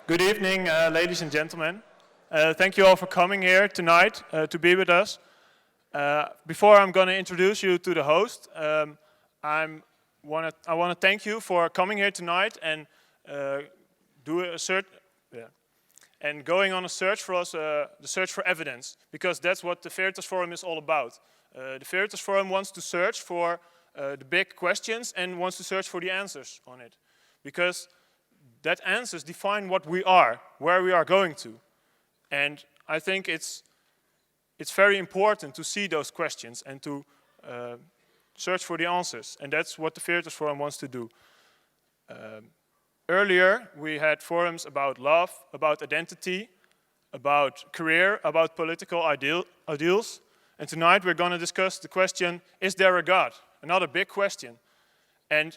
Good evening, ladies and gentlemen. Thank you all for coming here tonight to be with us. Before I'm going to introduce you to the host, I want to thank you for coming here tonight and going on a search for us, the search for evidence, because that's what the Veritas Forum is all about. The Veritas Forum wants to search for the big questions and wants to search for the answers on it, because that answers define what we are, where we are going to. And I think it's very important to see those questions and to search for the answers. And that's what the Veritas Forum wants to do. Earlier, we had forums about love, about identity, about career, about political ideals. And tonight we're going to discuss the question, is there a God? Another big question. And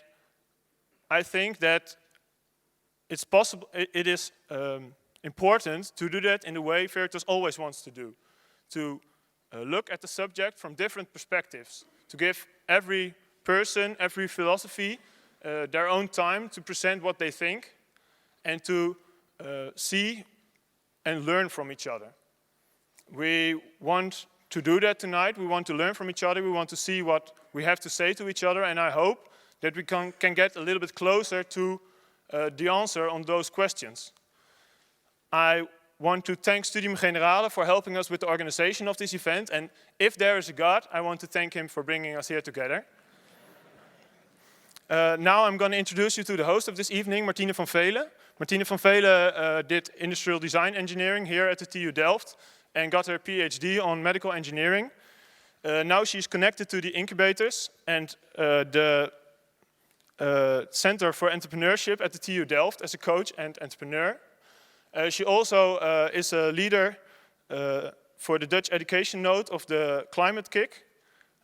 I think that it's possible, it is important to do that in the way Veritas always wants to do. To look at the subject from different perspectives. To give every person, every philosophy, their own time to present what they think. And to see and learn from each other. We want to do that tonight. We want to learn from each other. We want to see what we have to say to each other. And I hope that we can get a little bit closer to the answer on those questions. I want to thank Studium Generale for helping us with the organization of this event. And if there is a God, I want to thank him for bringing us here together. Now I'm going to introduce you to the host of this evening, Martine van Velen. Martine van Velen did industrial design engineering here at the TU Delft and got her PhD on medical engineering. Now she's connected to the incubators and the Center for Entrepreneurship at the TU Delft as a coach and entrepreneur. She also is a leader for the Dutch education node of the Climate Kick.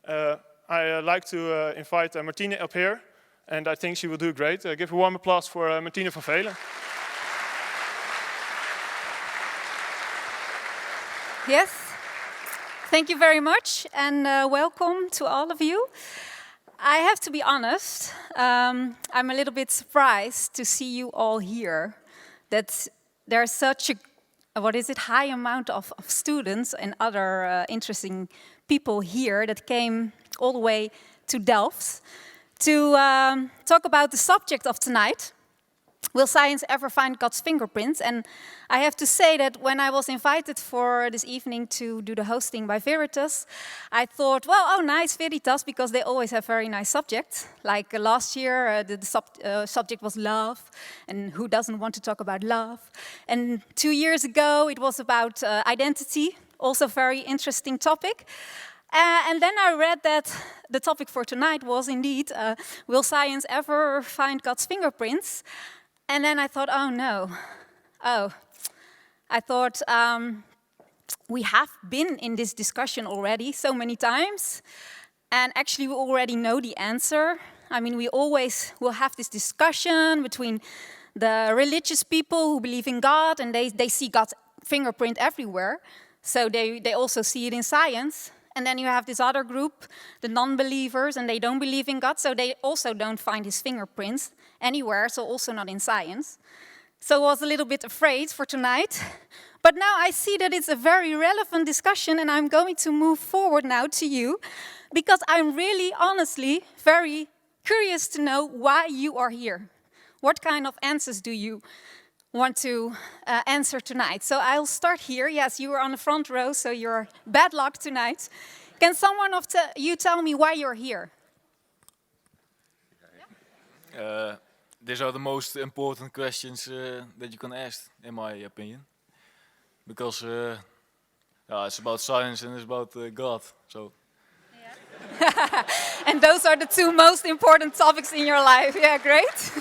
I like to invite Martine up here, and I think she will do great. Give a warm applause for Martine van Velen. Yes, thank you very much, and welcome to all of you. I have to be honest, I'm a little bit surprised to see you all here. That there's such a, high amount of students and other interesting people here that came all the way to Delft to talk about the subject of tonight. Will science ever find God's fingerprints? And I have to say that when I was invited for this evening to do the hosting by Veritas, I thought, well, oh, nice, Veritas, because they always have very nice subjects. Like last year, the subject was love, and who doesn't want to talk about love? And 2 years ago, it was about identity, also very interesting topic. And then I read that the topic for tonight was indeed, will science ever find God's fingerprints? And then I thought, oh no. I thought we have been in this discussion already so many times. And actually we already know the answer. I mean, we always will have this discussion between the religious people who believe in God and they see God's fingerprint everywhere. So they also see it in science. And then you have this other group, the non-believers, and they don't believe in God, so they also don't find his fingerprints anywhere, so also not in science. So I was a little bit afraid for tonight. But now I see that it's a very relevant discussion, and I'm going to move forward now to you, because I'm really, honestly, very curious to know why you are here. What kind of answers do you want to answer tonight? So I'll start here. Yes, you are on the front row, so you're bad luck tonight. Can someone of you tell me why you're here? These are the most important questions that you can ask, in my opinion, because it's about science and it's about God. So. Yeah. And those are the two most important topics in your life. Yeah, great.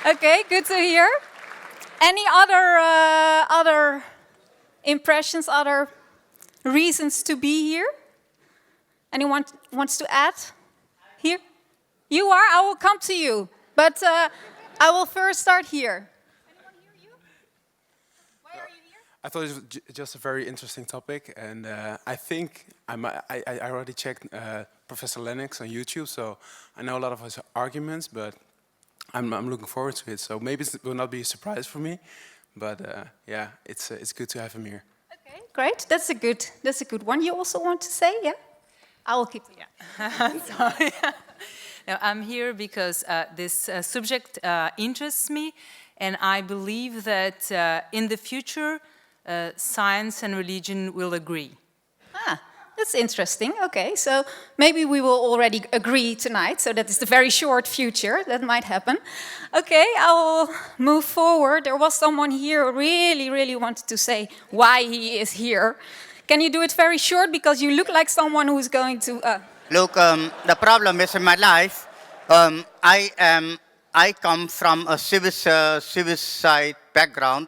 Okay, good to hear. Any other impressions, other reasons to be here? Anyone wants to add? Here? You are? I will come to you. But I will first start here. Anyone hear you? Why are you here? I thought it was just a very interesting topic. And I think I already checked Professor Lennox on YouTube. So I know a lot of his arguments, but I'm looking forward to it. So maybe it will not be a surprise for me. But yeah, it's good to have him here. Okay, great. That's a good one. You also want to say, yeah? I will keep it. Yeah. Sorry. No, I'm here because this subject interests me, and I believe that in the future, science and religion will agree. Ah, that's interesting. Okay, so maybe we will already agree tonight, so that is the very short future. That might happen. Okay, I will move forward. There was someone here who really wanted to say why he is here. Can you do it very short, because you look like someone who is going to... Look, the problem is in my life, I come from a suicide background.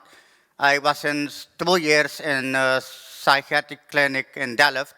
I was in 2 years in a psychiatric clinic in Delft,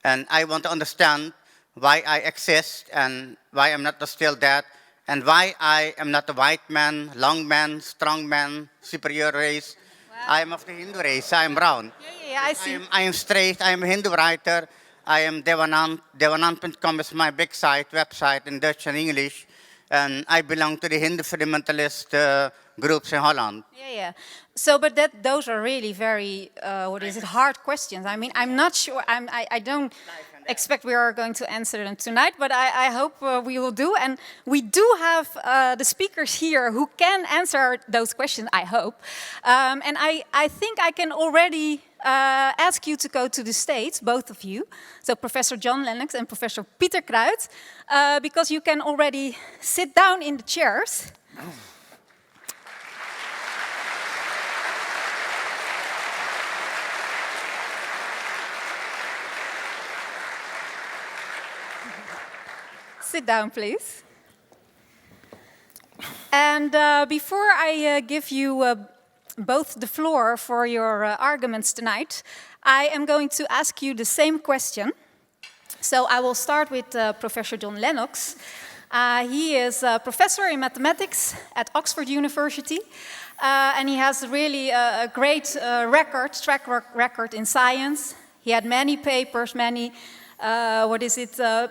and I want to understand why I exist and why I'm not still dead, and why I am not a white man, long man, strong man, superior race. Wow. I am of the Hindu race, I am brown. Yeah, I see. I am straight, I am a Hindu writer. I am Devanand. Devanand.com is my big website in Dutch and English. And I belong to the Hindu fundamentalist groups in Holland. Yeah. So, but those are really very, hard questions. I mean, I'm not sure, I don't expect we are going to answer them tonight, but I hope we will do. And we do have the speakers here who can answer those questions, I hope. And I think I can already ask you to go to the stage, both of you. So Professor John Lennox and Professor Pieter Kruit, because you can already sit down in the chairs. Sit down, please. And before I give you both the floor for your arguments tonight, I am going to ask you the same question. So I will start with Professor John Lennox. He is a professor in mathematics at Oxford University, and he has really a great track record in science. He had many papers, many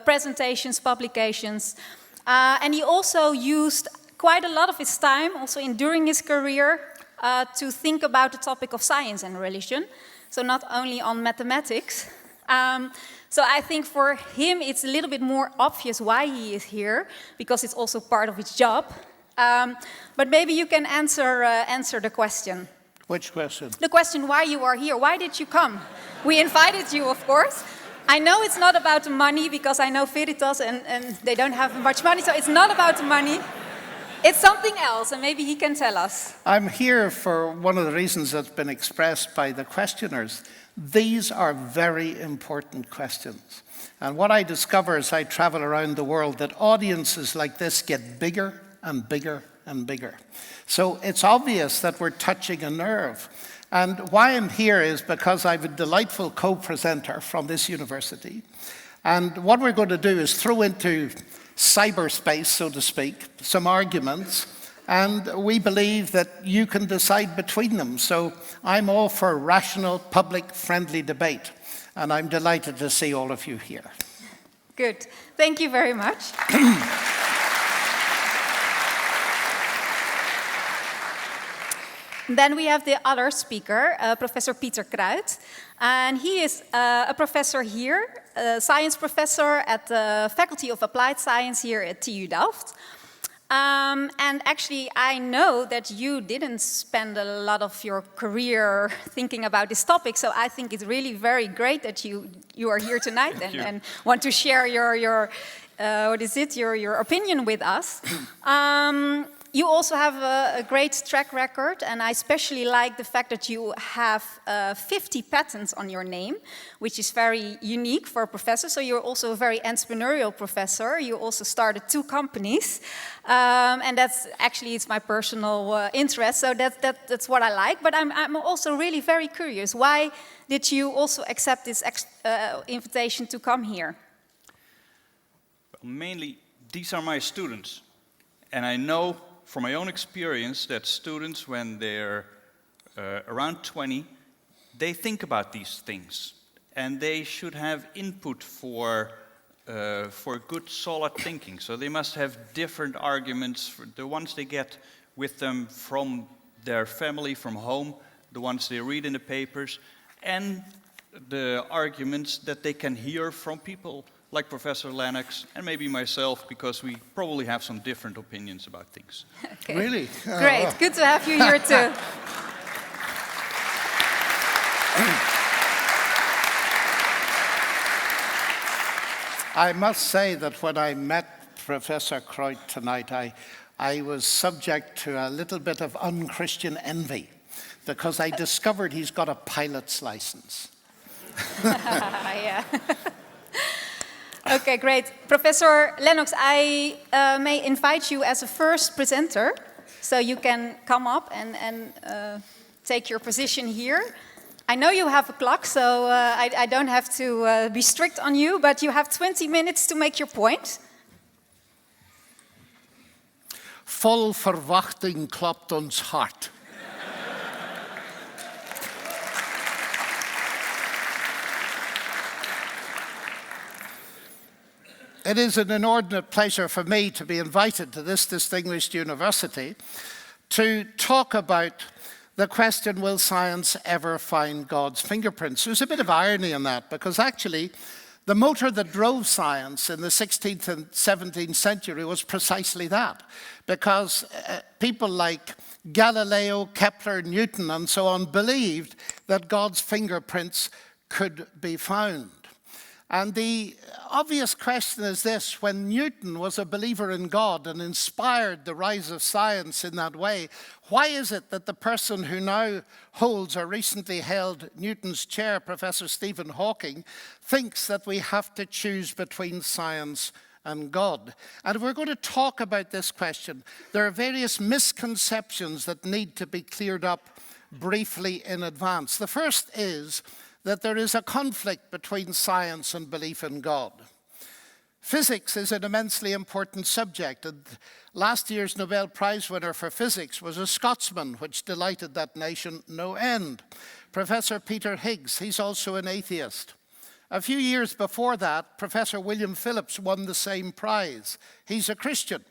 presentations, publications, and he also used quite a lot of his time, also during his career, to think about the topic of science and religion, so not only on mathematics. So I think for him it's a little bit more obvious why he is here, because it's also part of his job. But maybe you can answer the question. Which question? The question why you are here. Why did you come? We invited you, of course. I know it's not about the money, because I know Veritas and they don't have much money, so it's not about the money. It's something else, and maybe he can tell us. I'm here for one of the reasons that's been expressed by the questioners. These are very important questions. And what I discover as I travel around the world, that audiences like this get bigger and bigger and bigger. So it's obvious that we're touching a nerve. And why I'm here is because I have a delightful co-presenter from this university. And what we're going to do is throw into cyberspace, so to speak, some arguments, and we believe that you can decide between them. So I'm all for rational, public, friendly debate, and I'm delighted to see all of you here. Good. Thank you very much. Then we have the other speaker, Professor Pieter Kruit. And he is a professor here, a science professor at the Faculty of Applied Science here at TU Delft. And actually, I know that you didn't spend a lot of your career thinking about this topic, so I think it's really very great that you are here tonight and want to share your opinion with us. You also have a great track record, and I especially like the fact that you have 50 patents on your name, which is very unique for a professor. So you're also a very entrepreneurial professor. You also started 2 companies, and that's actually, it's my personal interest, so that's what I like. But I'm also really very curious. Why did you also accept this invitation to come here? Mainly, these are my students, and I know from my own experience that students, when they're around 20, they think about these things, and they should have input for good, solid thinking. So they must have different arguments, for the ones they get with them from their family from home, the ones they read in the papers, and the arguments that they can hear from people like Professor Lennox and maybe myself, because we probably have some different opinions about things. Okay. Really? Great, good to have you here too. I must say that when I met Professor Kruit tonight, I was subject to a little bit of unchristian envy because I discovered he's got a pilot's license. Yeah. Okay, great. Professor Lennox, I may invite you as a first presenter, so you can come up and take your position here. I know you have a clock, so I don't have to be strict on you, but you have 20 minutes to make your point. Vol verwachting klopt ons hart. It is an inordinate pleasure for me to be invited to this distinguished university to talk about the question, will science ever find God's fingerprints? There's a bit of irony in that, because actually the motor that drove science in the 16th and 17th century was precisely that, because people like Galileo, Kepler, Newton, and so on believed that God's fingerprints could be found. And the obvious question is this: when Newton was a believer in God and inspired the rise of science in that way, why is it that the person who now holds or recently held Newton's chair, Professor Stephen Hawking, thinks that we have to choose between science and God? And if we're going to talk about this question, there are various misconceptions that need to be cleared up briefly in advance. The first is that there is a conflict between science and belief in God. Physics is an immensely important subject, and last year's Nobel Prize winner for physics was a Scotsman, which delighted that nation no end. Professor Peter Higgs, he's also an atheist. A few years before that, Professor William Phillips won the same prize. He's a Christian.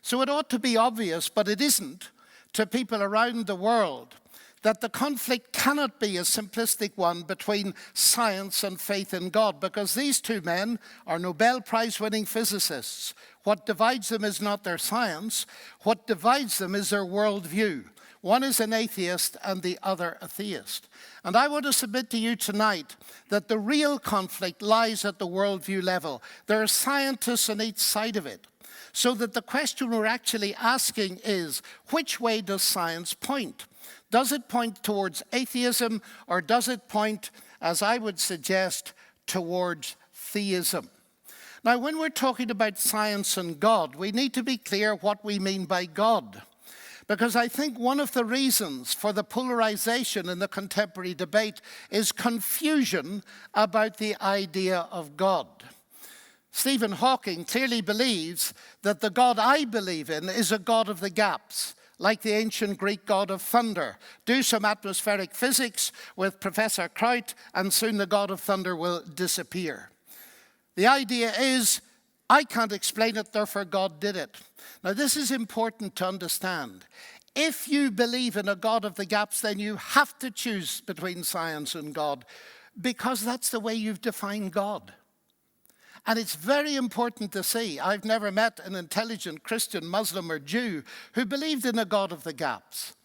So it ought to be obvious, but it isn't, to people around the world, that the conflict cannot be a simplistic one between science and faith in God, because these two men are Nobel Prize-winning physicists. What divides them is not their science. What divides them is their worldview. One is an atheist and the other a theist. And I want to submit to you tonight that the real conflict lies at the worldview level. There are scientists on each side of it. So that the question we're actually asking is, which way does science point? Does it point towards atheism, or does it point, as I would suggest, towards theism? Now, when we're talking about science and God, we need to be clear what we mean by God. Because I think one of the reasons for the polarization in the contemporary debate is confusion about the idea of God. Stephen Hawking clearly believes that the God I believe in is a God of the gaps, like the ancient Greek god of thunder. Do some atmospheric physics with Professor Kruit, and soon the god of thunder will disappear. The idea is, I can't explain it, therefore God did it. Now, this is important to understand. If you believe in a God of the gaps, then you have to choose between science and God, because that's the way you've defined God. And it's very important to see. I've never met an intelligent Christian, Muslim, or Jew who believed in a God of the gaps.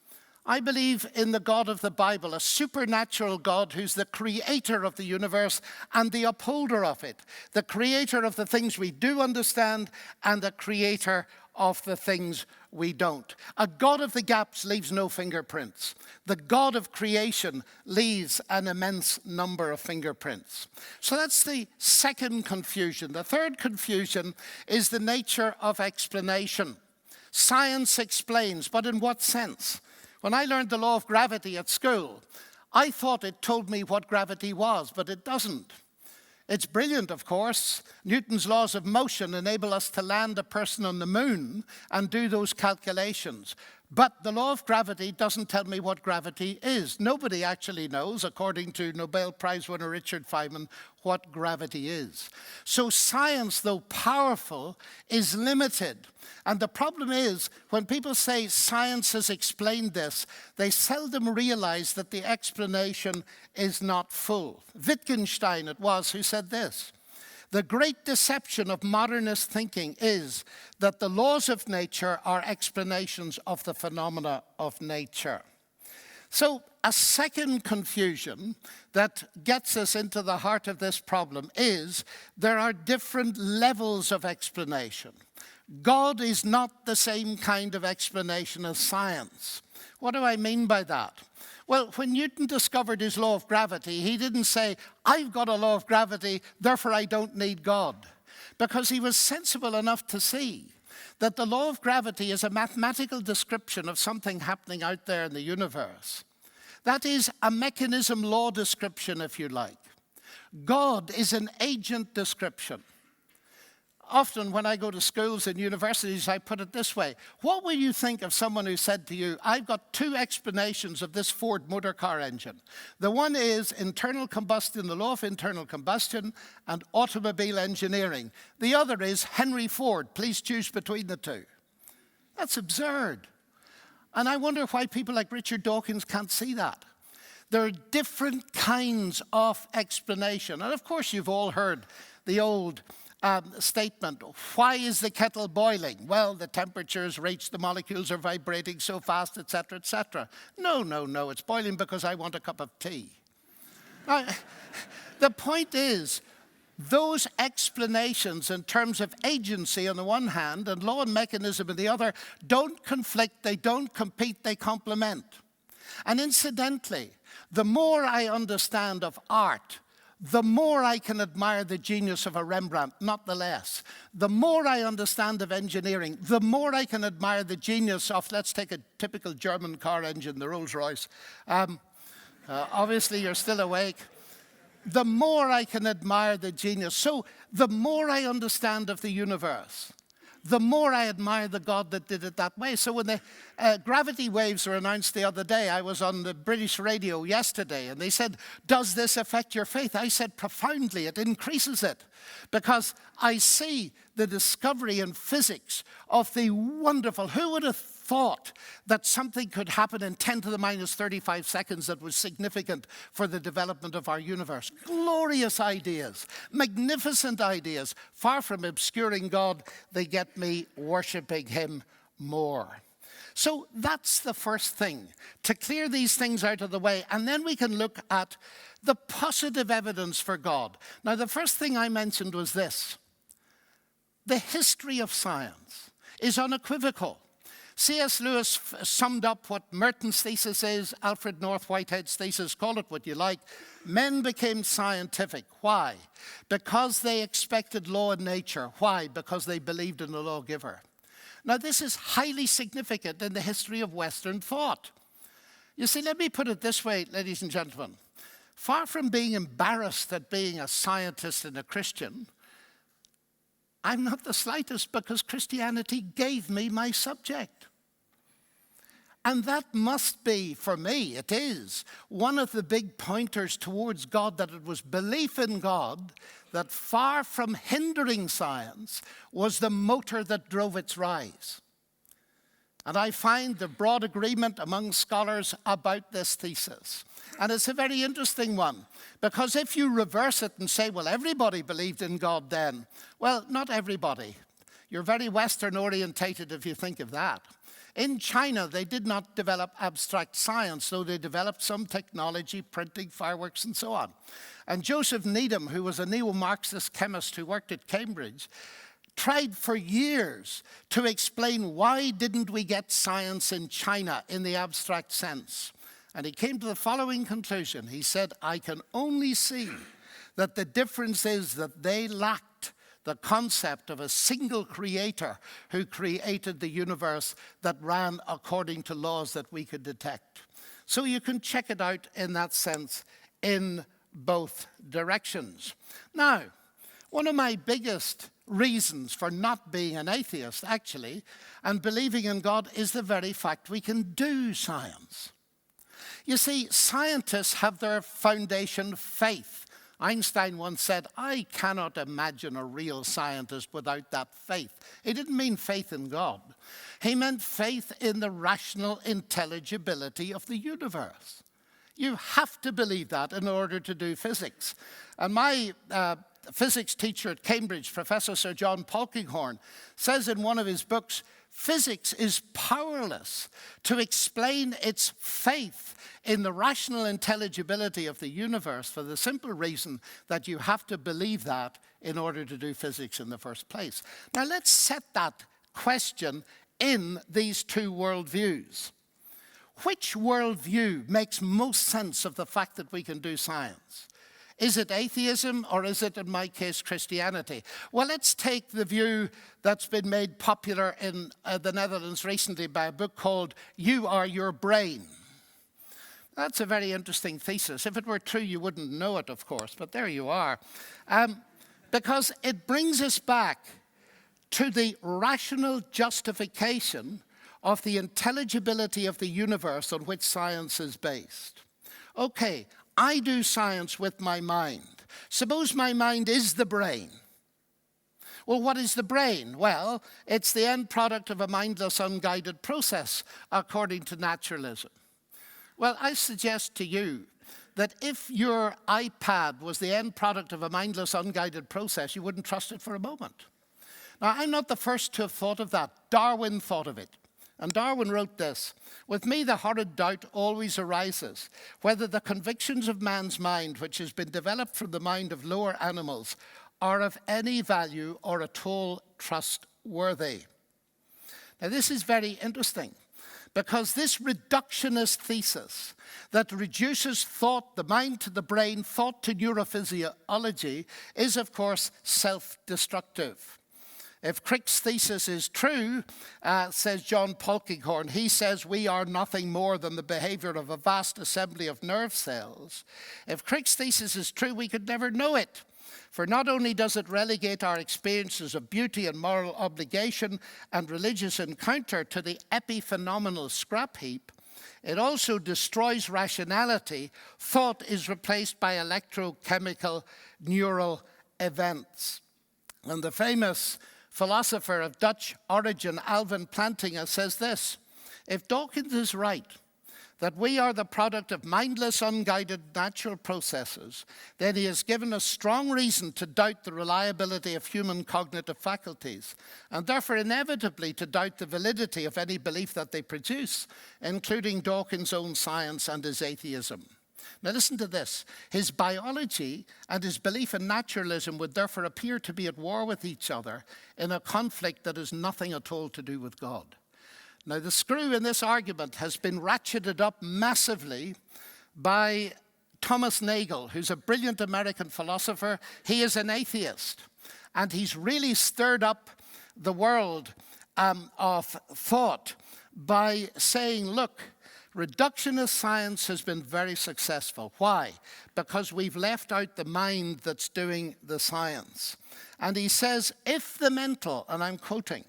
I believe in the God of the Bible, a supernatural God who's the creator of the universe and the upholder of it, the creator of the things we do understand and the creator of the things we don't. A God of the gaps leaves no fingerprints. The God of creation leaves an immense number of fingerprints. So that's the second confusion. The third confusion is the nature of explanation. Science explains, but in what sense? When I learned the law of gravity at school, I thought it told me what gravity was, but it doesn't. It's brilliant, of course. Newton's laws of motion enable us to land a person on the moon and do those calculations. But the law of gravity doesn't tell me what gravity is. Nobody actually knows, according to Nobel Prize winner Richard Feynman, what gravity is. So science, though powerful, is limited. And the problem is, when people say science has explained this, they seldom realize that the explanation is not full. Wittgenstein it was who said this: "The great deception of modernist thinking is that the laws of nature are explanations of the phenomena of nature." So a second confusion that gets us into the heart of this problem is there are different levels of explanation. God is not the same kind of explanation as science. What do I mean by that? Well, when Newton discovered his law of gravity, he didn't say, "I've got a law of gravity, therefore I don't need God." Because he was sensible enough to see that the law of gravity is a mathematical description of something happening out there in the universe. That is a mechanism law description, if you like. God is an agent description. Often when I go to schools and universities, I put it this way: what will you think of someone who said to you, "I've got two explanations of this Ford motor car engine. The one is internal combustion, the law of internal combustion, and automobile engineering. The other is Henry Ford. Please choose between the two." That's absurd. And I wonder why people like Richard Dawkins can't see that. There are different kinds of explanation. And of course, you've all heard the old statement, "Why is the kettle boiling?" Well, the temperature's reached, the molecules are vibrating so fast, etc., etc. No, it's boiling because I want a cup of tea. Now, the point is, those explanations in terms of agency on the one hand and law and mechanism on the other don't conflict, they don't compete, they complement. And incidentally, the more I understand of art, the more I can admire the genius of a Rembrandt, not the less. The more I understand of engineering, the more I can admire the genius of, let's take a typical German car engine, the Rolls-Royce. Obviously, you're still awake. The more I can admire the genius. So the more I understand of the universe, the more I admire the God that did it that way. So when the gravity waves were announced the other day, I was on the British radio yesterday, and they said, "Does this affect your faith?" I said, profoundly, it increases it. Because I see the discovery in physics of the wonderful, who would have thought that something could happen in 10 to the minus 35 seconds that was significant for the development of our universe. Glorious ideas, magnificent ideas. Far from obscuring God, they get me worshiping him more. So that's the first thing, to clear these things out of the way, and then we can look at the positive evidence for God. Now, the first thing I mentioned was this: the history of science is unequivocal. C.S. Lewis summed up what Merton's thesis is, Alfred North Whitehead's thesis, call it what you like. Men became scientific. Why? Because they expected law in nature. Why? Because they believed in the lawgiver. Now, this is highly significant in the history of Western thought. You see, let me put it this way, ladies and gentlemen. Far from being embarrassed at being a scientist and a Christian, I'm not the slightest, because Christianity gave me my subject. And that must be, for me, it is, one of the big pointers towards God, that it was belief in God that, far from hindering science, was the motor that drove its rise. And I find the broad agreement among scholars about this thesis. And it's a very interesting one, because if you reverse it and say, well, everybody believed in God then, well, not everybody. You're very Western orientated if you think of that. In China, they did not develop abstract science, though they developed some technology, printing, fireworks, and so on. And Joseph Needham, who was a neo-Marxist chemist who worked at Cambridge, tried for years to explain why didn't we get science in China in the abstract sense. And he came to the following conclusion. He said, I can only see that the difference is that they lacked the concept of a single creator who created the universe that ran according to laws that we could detect. So you can check it out in that sense in both directions. Now, One of my biggest reasons for not being an atheist, actually, and believing in God is the very fact we can do science. You see, scientists have their foundation faith. Einstein once said, I cannot imagine a real scientist without that faith. He didn't mean faith in God. He meant faith in the rational intelligibility of the universe. You have to believe that in order to do physics. And my physics teacher at Cambridge, Professor Sir John Polkinghorne, says in one of his books, physics is powerless to explain its faith in the rational intelligibility of the universe for the simple reason that you have to believe that in order to do physics in the first place. Now let's set that question in these two worldviews. Which worldview makes most sense of the fact that we can do science? Is it atheism or is it, in my case, Christianity? Well, let's take the view that's been made popular in the Netherlands recently by a book called You Are Your Brain. That's a very interesting thesis. If it were true, you wouldn't know it, of course, but there you are. Because it brings us back to the rational justification of the intelligibility of the universe on which science is based. Okay, I do science with my mind. Suppose my mind is the brain. Well, what is the brain? Well, it's the end product of a mindless, unguided process, according to naturalism. Well, I suggest to you that if your iPad was the end product of a mindless, unguided process, you wouldn't trust it for a moment. Now, I'm not the first to have thought of that. Darwin thought of it. And Darwin wrote this, "With me the horrid doubt always arises, whether the convictions of man's mind, which has been developed from the mind of lower animals, are of any value or at all trustworthy." Now this is very interesting, because this reductionist thesis that reduces thought, the mind to the brain, thought to neurophysiology, is of course self-destructive. If Crick's thesis is true, says John Polkinghorne, he says we are nothing more than the behavior of a vast assembly of nerve cells. If Crick's thesis is true, we could never know it. For not only does it relegate our experiences of beauty and moral obligation and religious encounter to the epiphenomenal scrap heap, it also destroys rationality. Thought is replaced by electrochemical neural events. And the famous philosopher of Dutch origin, Alvin Plantinga, says this: if Dawkins is right, that we are the product of mindless, unguided natural processes, then he has given us strong reason to doubt the reliability of human cognitive faculties, and therefore inevitably to doubt the validity of any belief that they produce, including Dawkins' own science and his atheism. Now listen to this. His biology and his belief in naturalism would therefore appear to be at war with each other in a conflict that has nothing at all to do with God. Now the screw in this argument has been ratcheted up massively by Thomas Nagel, who's a brilliant American philosopher. He is an atheist, and he's really stirred up the world of thought by saying, look, reductionist science has been very successful. Why? Because we've left out the mind that's doing the science. And he says, if the mental, and I'm quoting,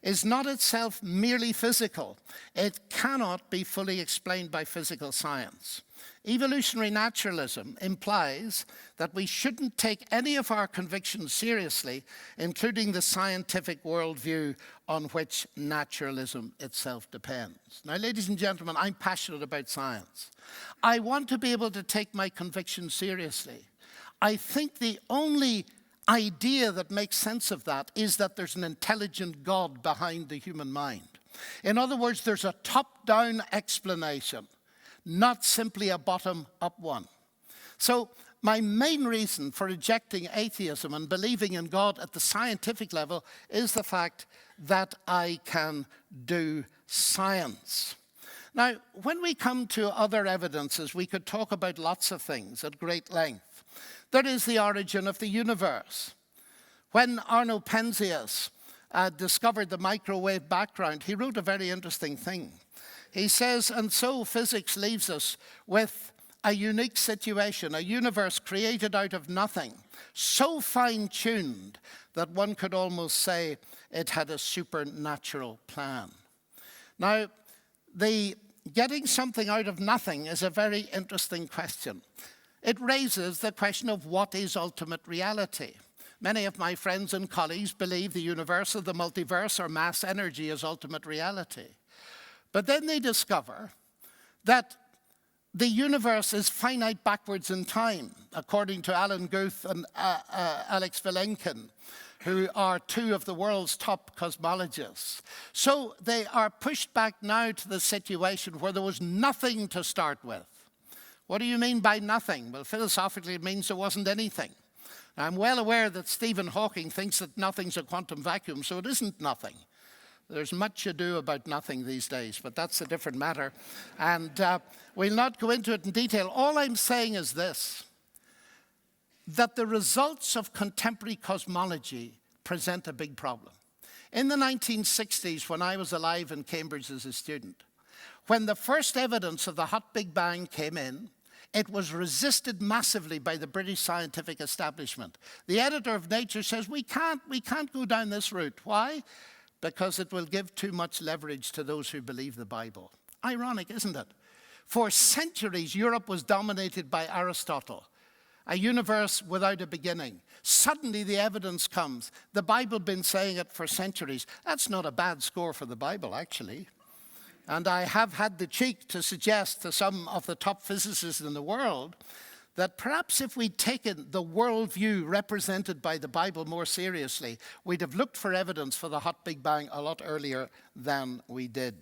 is not itself merely physical, it cannot be fully explained by physical science. Evolutionary naturalism implies that we shouldn't take any of our convictions seriously, including the scientific worldview on which naturalism itself depends. Now, ladies and gentlemen, I'm passionate about science. I want to be able to take my convictions seriously. I think the only idea that makes sense of that is that there's an intelligent God behind the human mind. In other words, there's a top-down explanation, not simply a bottom-up one. So my main reason for rejecting atheism and believing in God at the scientific level is the fact that I can do science. Now, when we come to other evidences, we could talk about lots of things at great length. There is the origin of the universe. When Arno Penzias discovered the microwave background, he wrote a very interesting thing. He says, and so physics leaves us with a unique situation, a universe created out of nothing, so fine-tuned that one could almost say it had a supernatural plan. Now, getting something out of nothing is a very interesting question. It raises the question of what is ultimate reality. Many of my friends and colleagues believe the universe or the multiverse or mass energy is ultimate reality. But then they discover that the universe is finite backwards in time, according to Alan Guth and Alex Vilenkin, who are two of the world's top cosmologists. So they are pushed back now to the situation where there was nothing to start with. What do you mean by nothing? Well, philosophically, it means there wasn't anything. I'm well aware that Stephen Hawking thinks that nothing's a quantum vacuum, so it isn't nothing. There's much ado about nothing these days, but that's a different matter. And we'll not go into it in detail. All I'm saying is this, that the results of contemporary cosmology present a big problem. In the 1960s, when I was alive in Cambridge as a student, when the first evidence of the hot Big Bang came in, it was resisted massively by the British scientific establishment. The editor of Nature says, we can't go down this route. Why? Because it will give too much leverage to those who believe the Bible. Ironic, isn't it? For centuries, Europe was dominated by Aristotle, a universe without a beginning. Suddenly, the evidence comes. The Bible had been saying it for centuries. That's not a bad score for the Bible, actually. And I have had the cheek to suggest to some of the top physicists in the world that perhaps if we'd taken the worldview represented by the Bible more seriously, we'd have looked for evidence for the hot Big Bang a lot earlier than we did.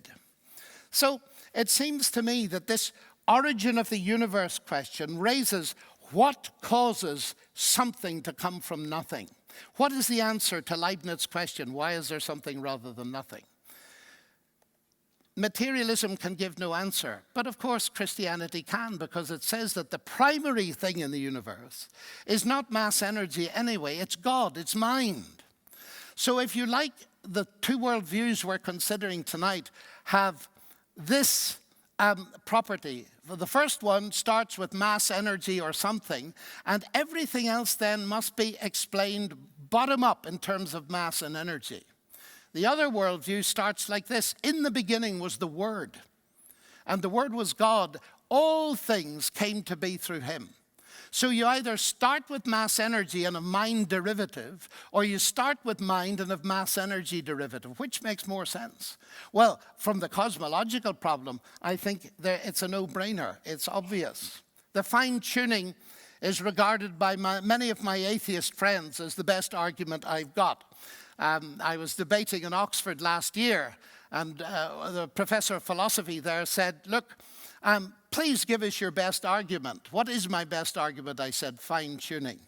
So it seems to me that this origin of the universe question raises what causes something to come from nothing? What is the answer to Leibniz's question, why is there something rather than nothing? Materialism can give no answer, but of course Christianity can, because it says that the primary thing in the universe is not mass energy anyway, it's God, it's mind. So if you like, the two worldviews we're considering tonight have this property. The first one starts with mass energy or something, and everything else then must be explained bottom up in terms of mass and energy. The other worldview starts like this. In the beginning was the Word, and the Word was God. All things came to be through him. So you either start with mass energy and a mind derivative, or you start with mind and a mass energy derivative. Which makes more sense? Well, from the cosmological problem, I think it's a no-brainer. It's obvious. The fine-tuning is regarded by many of my atheist friends as the best argument I've got. I was debating in Oxford last year, and the professor of philosophy there said, look, please give us your best argument. What is my best argument? I said, fine-tuning.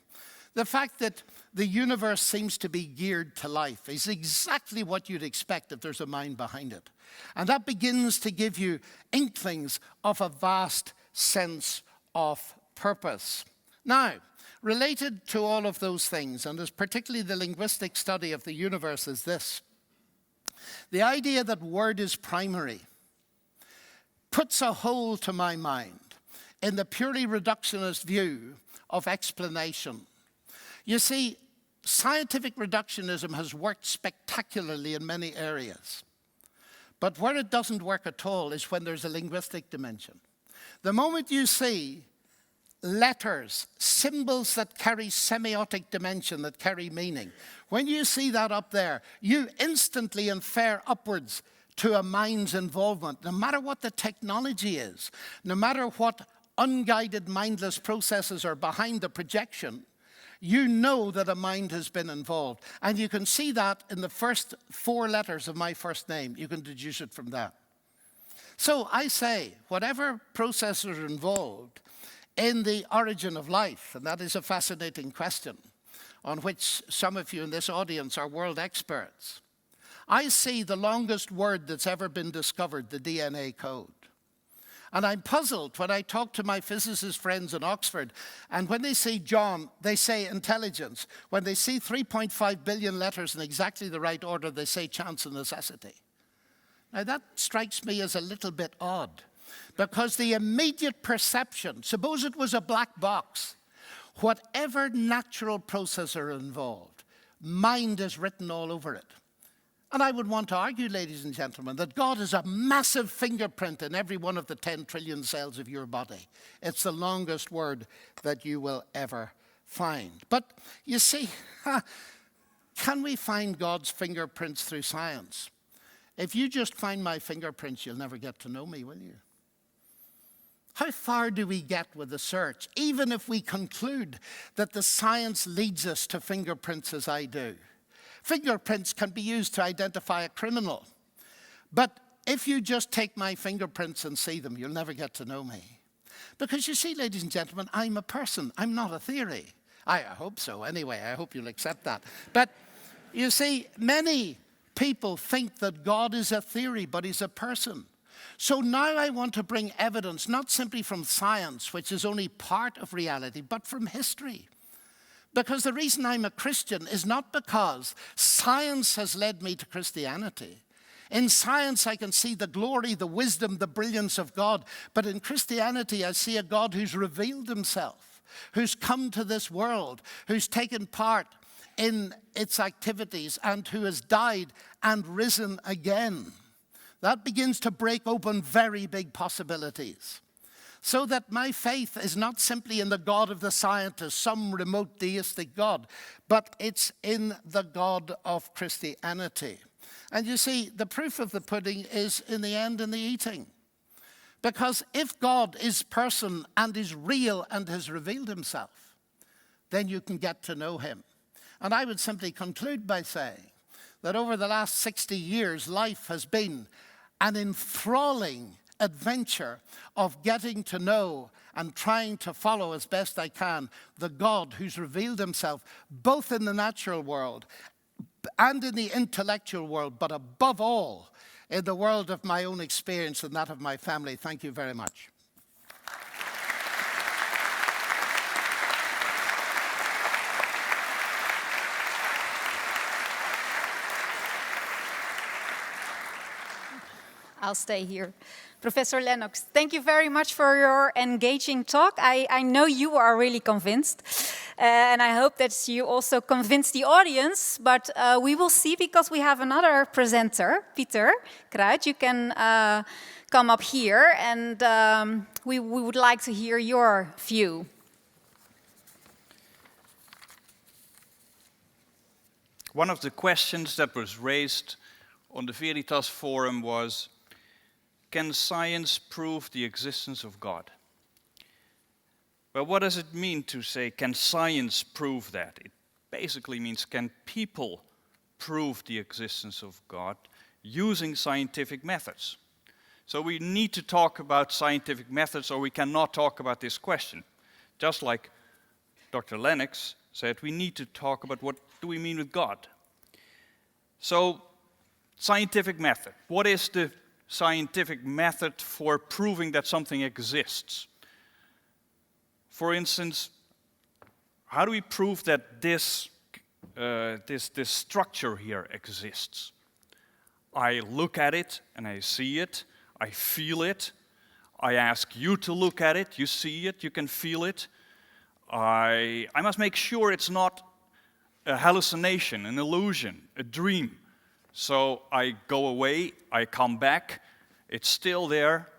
The fact that the universe seems to be geared to life is exactly what you'd expect if there's a mind behind it. And that begins to give you inklings of a vast sense of purpose. Now, related to all of those things, and as particularly the linguistic study of the universe, is this. The idea that word is primary puts a hole to my mind in the purely reductionist view of explanation. You see, scientific reductionism has worked spectacularly in many areas. But where it doesn't work at all is when there's a linguistic dimension. The moment you see letters, symbols that carry semiotic dimension, that carry meaning, when you see that up there, you instantly infer upwards to a mind's involvement, no matter what the technology is, no matter what unguided mindless processes are behind the projection, you know that a mind has been involved. And you can see that in the first 4 letters of my first name. You can deduce it from that. So I say, whatever processes are involved in the origin of life, and that is a fascinating question on which some of you in this audience are world experts. I see the longest word that's ever been discovered, the DNA code. And I'm puzzled when I talk to my physicist friends in Oxford, and when they see John, they say intelligence. When they see 3.5 billion letters in exactly the right order, they say chance and necessity. Now that strikes me as a little bit odd. Because the immediate perception, suppose it was a black box, whatever natural process are involved, mind is written all over it. And I would want to argue, ladies and gentlemen, that God is a massive fingerprint in every one of the 10 trillion cells of your body. It's the longest word that you will ever find. But you see, can we find God's fingerprints through science? If you just find my fingerprints, you'll never get to know me, will you? How far do we get with the search, even if we conclude that the science leads us to fingerprints as I do? Fingerprints can be used to identify a criminal. But if you just take my fingerprints and see them, you'll never get to know me. Because you see, ladies and gentlemen, I'm a person. I'm not a theory. I hope so anyway. I hope you'll accept that. But you see, many people think that God is a theory, but he's a person. So now I want to bring evidence, not simply from science, which is only part of reality, but from history. Because the reason I'm a Christian is not because science has led me to Christianity. In science, I can see the glory, the wisdom, the brilliance of God. But in Christianity, I see a God who's revealed himself, who's come to this world, who's taken part in its activities, and who has died and risen again. That begins to break open very big possibilities. So that my faith is not simply in the God of the scientists, some remote deistic God, but it's in the God of Christianity. And you see, the proof of the pudding is in the end in the eating. Because if God is person and is real and has revealed himself, then you can get to know him. And I would simply conclude by saying that over the last 60 years, life has been an enthralling adventure of getting to know and trying to follow as best I can the God who's revealed himself both in the natural world and in the intellectual world, but above all in the world of my own experience and that of my family. Thank you very much. I'll stay here. Professor Lennox, thank you very much for your engaging talk. I know you are really convinced, and I hope that you also convince the audience, but we will see because we have another presenter, Pieter Kruit. You can come up here, and we would like to hear your view. One of the questions that was raised on the Veritas Forum was, can science prove the existence of God? Well, what does it mean to say, can science prove that? It basically means, can people prove the existence of God using scientific methods? So we need to talk about scientific methods or we cannot talk about this question. Just like Dr. Lennox said, we need to talk about what do we mean with God. So, scientific method. What is the scientific method for proving that something exists? For instance, how do we prove that this structure here exists? I look at it and I see it, I feel it. I ask you to look at it, you see it, you can feel it. I must make sure it's not a hallucination, an illusion, a dream. So I go away, I come back, it's still there,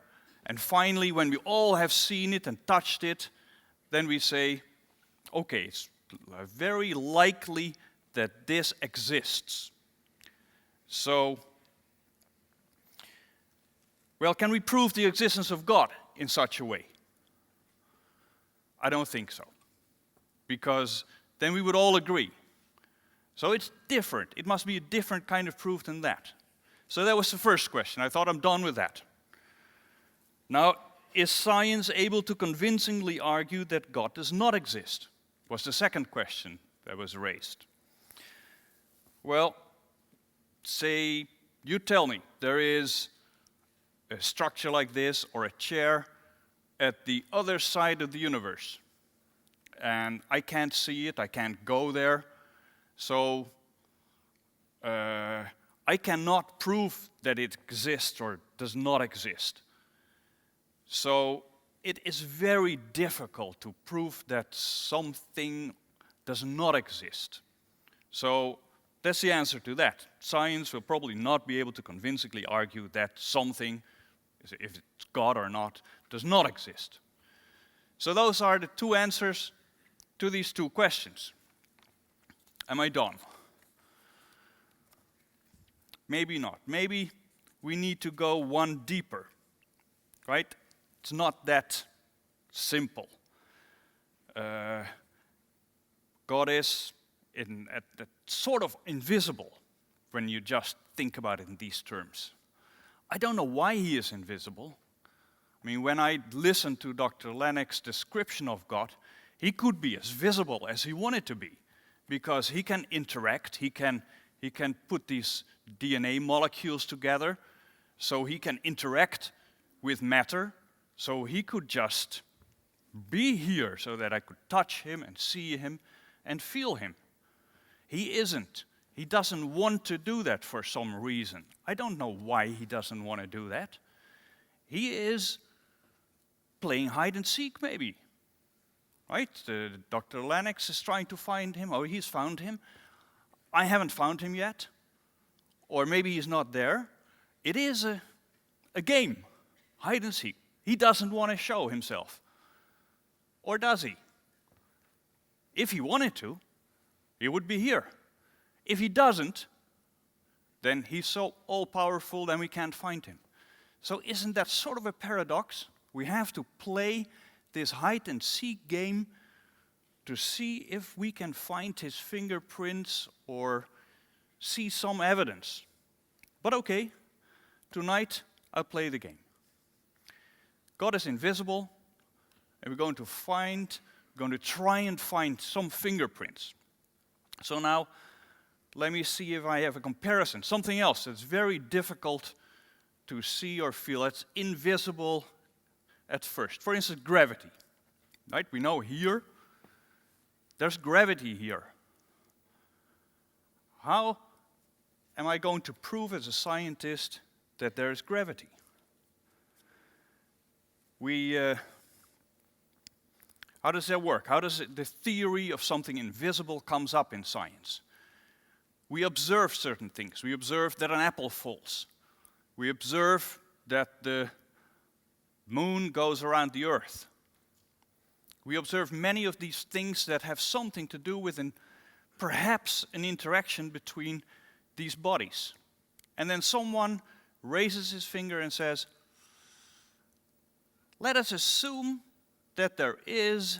and finally when we all have seen it and touched it, then we say, okay, it's very likely that this exists. So, well, can we prove the existence of God in such a way? I don't think so, because then we would all agree. So it's different. It must be a different kind of proof than that. So that was the first question. I thought I'm done with that. Now, is science able to convincingly argue that God does not exist? Was the second question that was raised. Well, say you tell me there is a structure like this or a chair at the other side of the universe. And I can't see it, I can't go there. So I cannot prove that it exists or does not exist. So it is very difficult to prove that something does not exist. So that's the answer to that. Science will probably not be able to convincingly argue that something, if it's God or not, does not exist. So those are the two answers to these two questions. Am I done? Maybe not. Maybe we need to go one deeper, right? It's not that simple. God is sort of invisible when you just think about it in these terms. I don't know why he is invisible. I mean, when I listened to Dr. Lennox's description of God, he could be as visible as he wanted to be, because he can interact, he can put these DNA molecules together, so he can interact with matter, so he could just be here so that I could touch him and see him and feel him. He isn't. He doesn't want to do that for some reason. I don't know why he doesn't want to do that. He is playing hide and seek, maybe. Right? Dr. Lennox is trying to find him, or he's found him. I haven't found him yet. Or maybe he's not there. It is a game, hide and seek. He doesn't want to show himself. Or does he? If he wanted to, he would be here. If he doesn't, then he's so all-powerful, then we can't find him. So isn't that sort of a paradox? We have to play this hide-and-seek game to see if we can find his fingerprints or see some evidence. But okay, tonight I'll play the game. God is invisible, and we're going to try and find some fingerprints. So now, let me see if I have a comparison. Something else that's very difficult to see or feel. It's invisible at first. For instance, gravity. Right? We know here, there's gravity here. How am I going to prove as a scientist that there is gravity? How does that work? How does the theory of something invisible comes up in science? We observe certain things. We observe that an apple falls. We observe that the moon goes around the earth. We observe many of these things that have something to do with perhaps an interaction between these bodies. And then someone raises his finger and says, let us assume that there is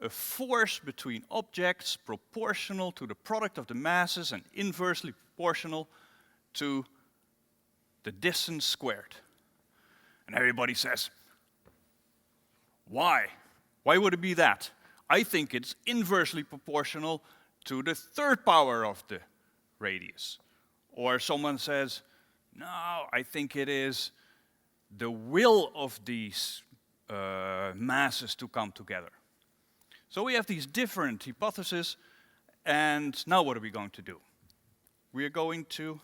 a force between objects proportional to the product of the masses and inversely proportional to the distance squared. And everybody says, why? Why would it be that? I think it's inversely proportional to the third power of the radius. Or someone says, no, I think it is the will of these masses to come together. So we have these different hypotheses, and now what are we going to do? We are going to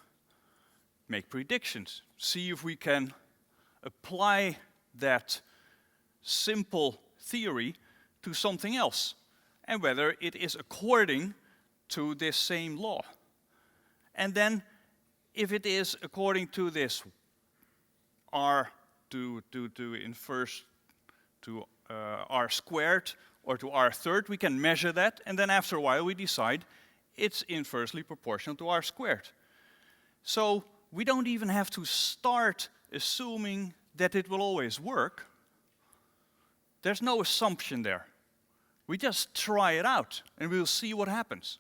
make predictions, see if we can apply that simple theory to something else, and whether it is according to this same law. And then, if it is according to this r inverse to r squared or to r third, we can measure that, and then after a while we decide it's inversely proportional to r squared. So we don't even have to start assuming that it will always work. There's no assumption there. We just try it out, and we'll see what happens.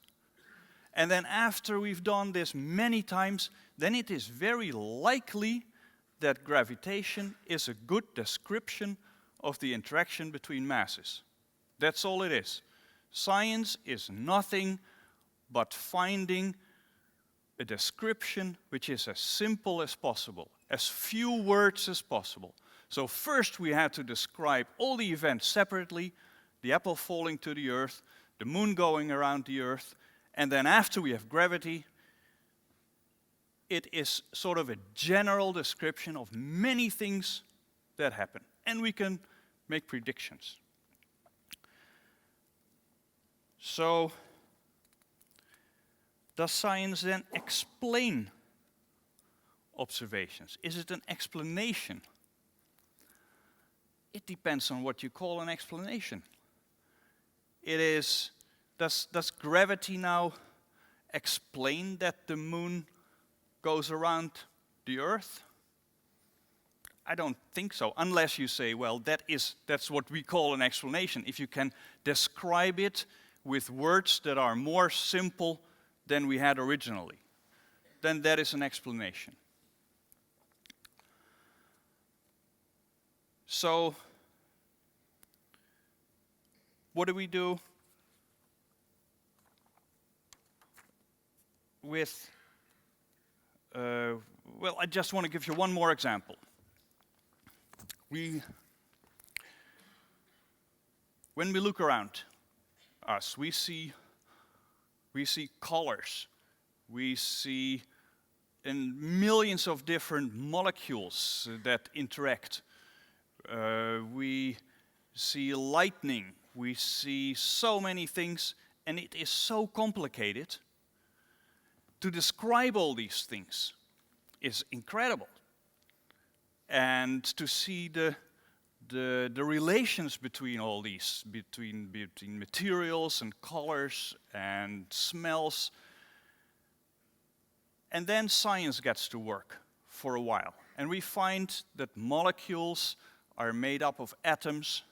And then after we've done this many times, then it is very likely that gravitation is a good description of the interaction between masses. That's all it is. Science is nothing but finding a description which is as simple as possible, as few words as possible. So first we had to describe all the events separately, the apple falling to the earth, the moon going around the earth, and then after we have gravity, it is sort of a general description of many things that happen. and we can make predictions. So, does science then explain observations? Is it an explanation? It depends on what you call an explanation. It is, does gravity now explain that the moon goes around the Earth? I don't think so, unless you say, well, that's what we call an explanation. If you can describe it with words that are more simple than we had originally, then that is an explanation. So, what do we do with, well, I just want to give you one more example. When we look around us, we see colors, we see millions of different molecules that interact. We see lightning, we see so many things, and it is so complicated. To describe all these things is incredible. And to see the relations between all these, between materials and colors and smells. And then science gets to work for a while. And we find that molecules are made up of atoms,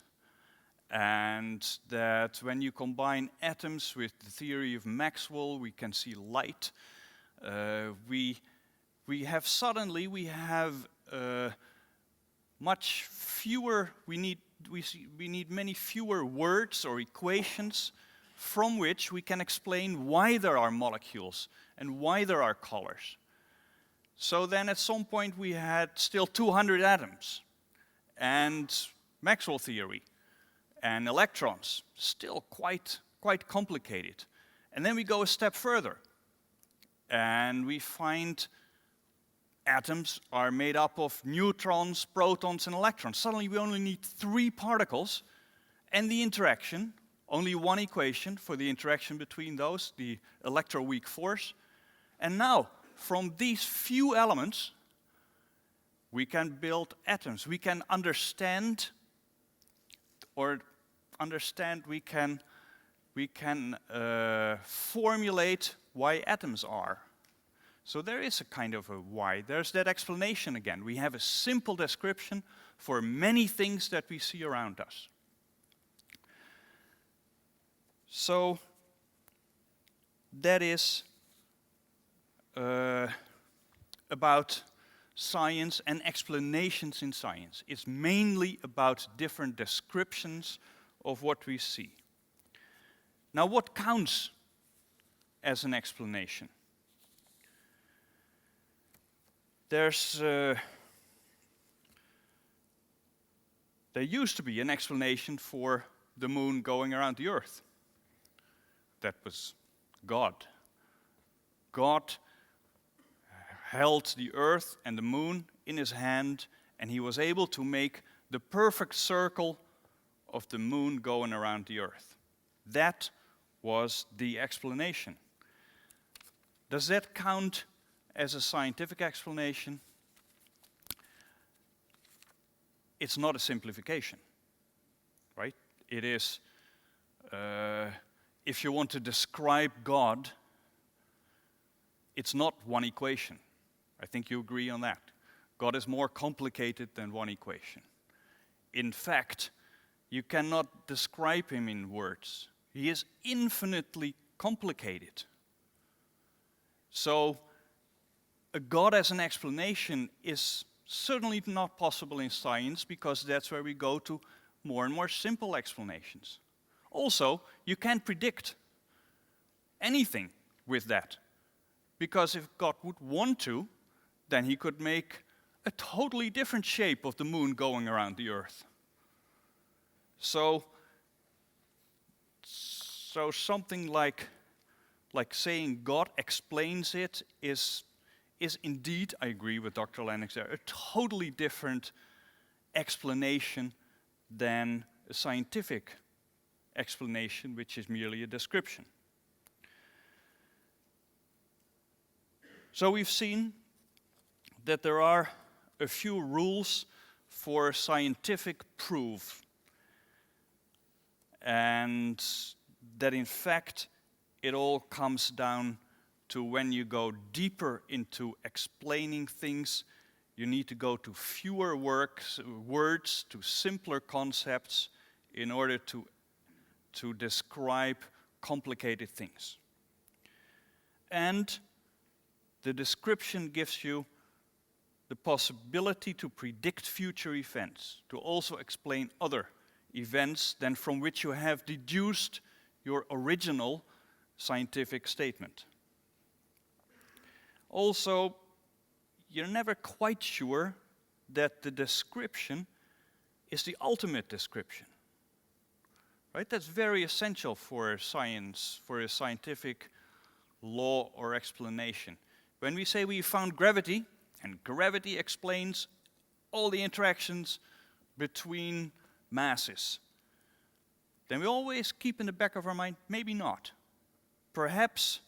and that when you combine atoms with the theory of Maxwell, we can see light. We have much fewer. We need many fewer words or equations from which we can explain why there are molecules and why there are colors. So then at some point we had still 200 atoms and Maxwell theory and electrons, still quite complicated. And then we go a step further and we find atoms are made up of neutrons, protons, and electrons. Suddenly we only need 3 particles and the interaction, only one equation for the interaction between those, the electroweak force. And now, from these few elements, we can build atoms. We can we can formulate why atoms are. So there is a kind of a why. There's that explanation again. We have a simple description for many things that we see around us. So that is about science and explanations in science. It's mainly about different descriptions of what we see. Now, what counts as an explanation? There used to be an explanation for the moon going around the Earth. That was God. God held the Earth and the moon in his hand, and he was able to make the perfect circle of the moon going around the Earth. That was the explanation. Does that count as a scientific explanation? It's not a simplification, right? It is, if you want to describe God, it's not one equation. I think you agree on that. God is more complicated than one equation. In fact, you cannot describe him in words. He is infinitely complicated. So, a God as an explanation is certainly not possible in science, because that's where we go to more and more simple explanations. Also, you can't predict anything with that, because if God would want to, then he could make a totally different shape of the moon going around the Earth. So something like saying God explains it is indeed, I agree with Dr. Lennox there, a totally different explanation than a scientific explanation, which is merely a description. So we've seen that there are a few rules for scientific proof, and that in fact it all comes down to when you go deeper into explaining things, you need to go to fewer words, to simpler concepts in order to describe complicated things. And the description gives you the possibility to predict future events, to also explain other events than from which you have deduced your original scientific statement. Also, you're never quite sure that the description is the ultimate description. Right? That's very essential for science, for a scientific law or explanation. When we say we found gravity, and gravity explains all the interactions between masses, then we always keep in the back of our mind, maybe not. Perhaps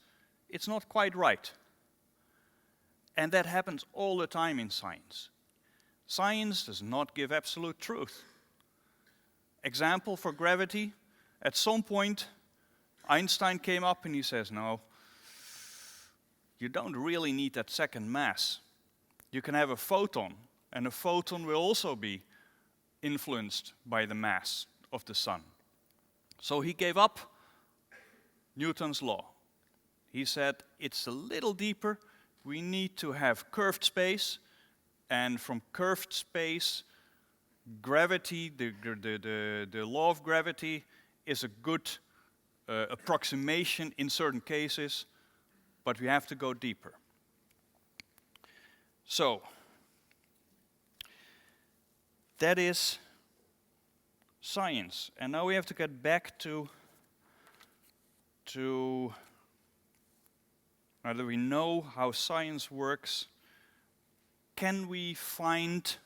it's not quite right. And that happens all the time in science. Science does not give absolute truth. Example for gravity, at some point Einstein came up and he says, no, you don't really need that second mass. You can have a photon, and a photon will also be influenced by the mass of the sun. So he gave up Newton's law. He said, it's a little deeper. We need to have curved space, and from curved space, gravity, the law of gravity is a good approximation in certain cases, but we have to go deeper. So, that is science. And now we have to get back to now that we know how science works, can we find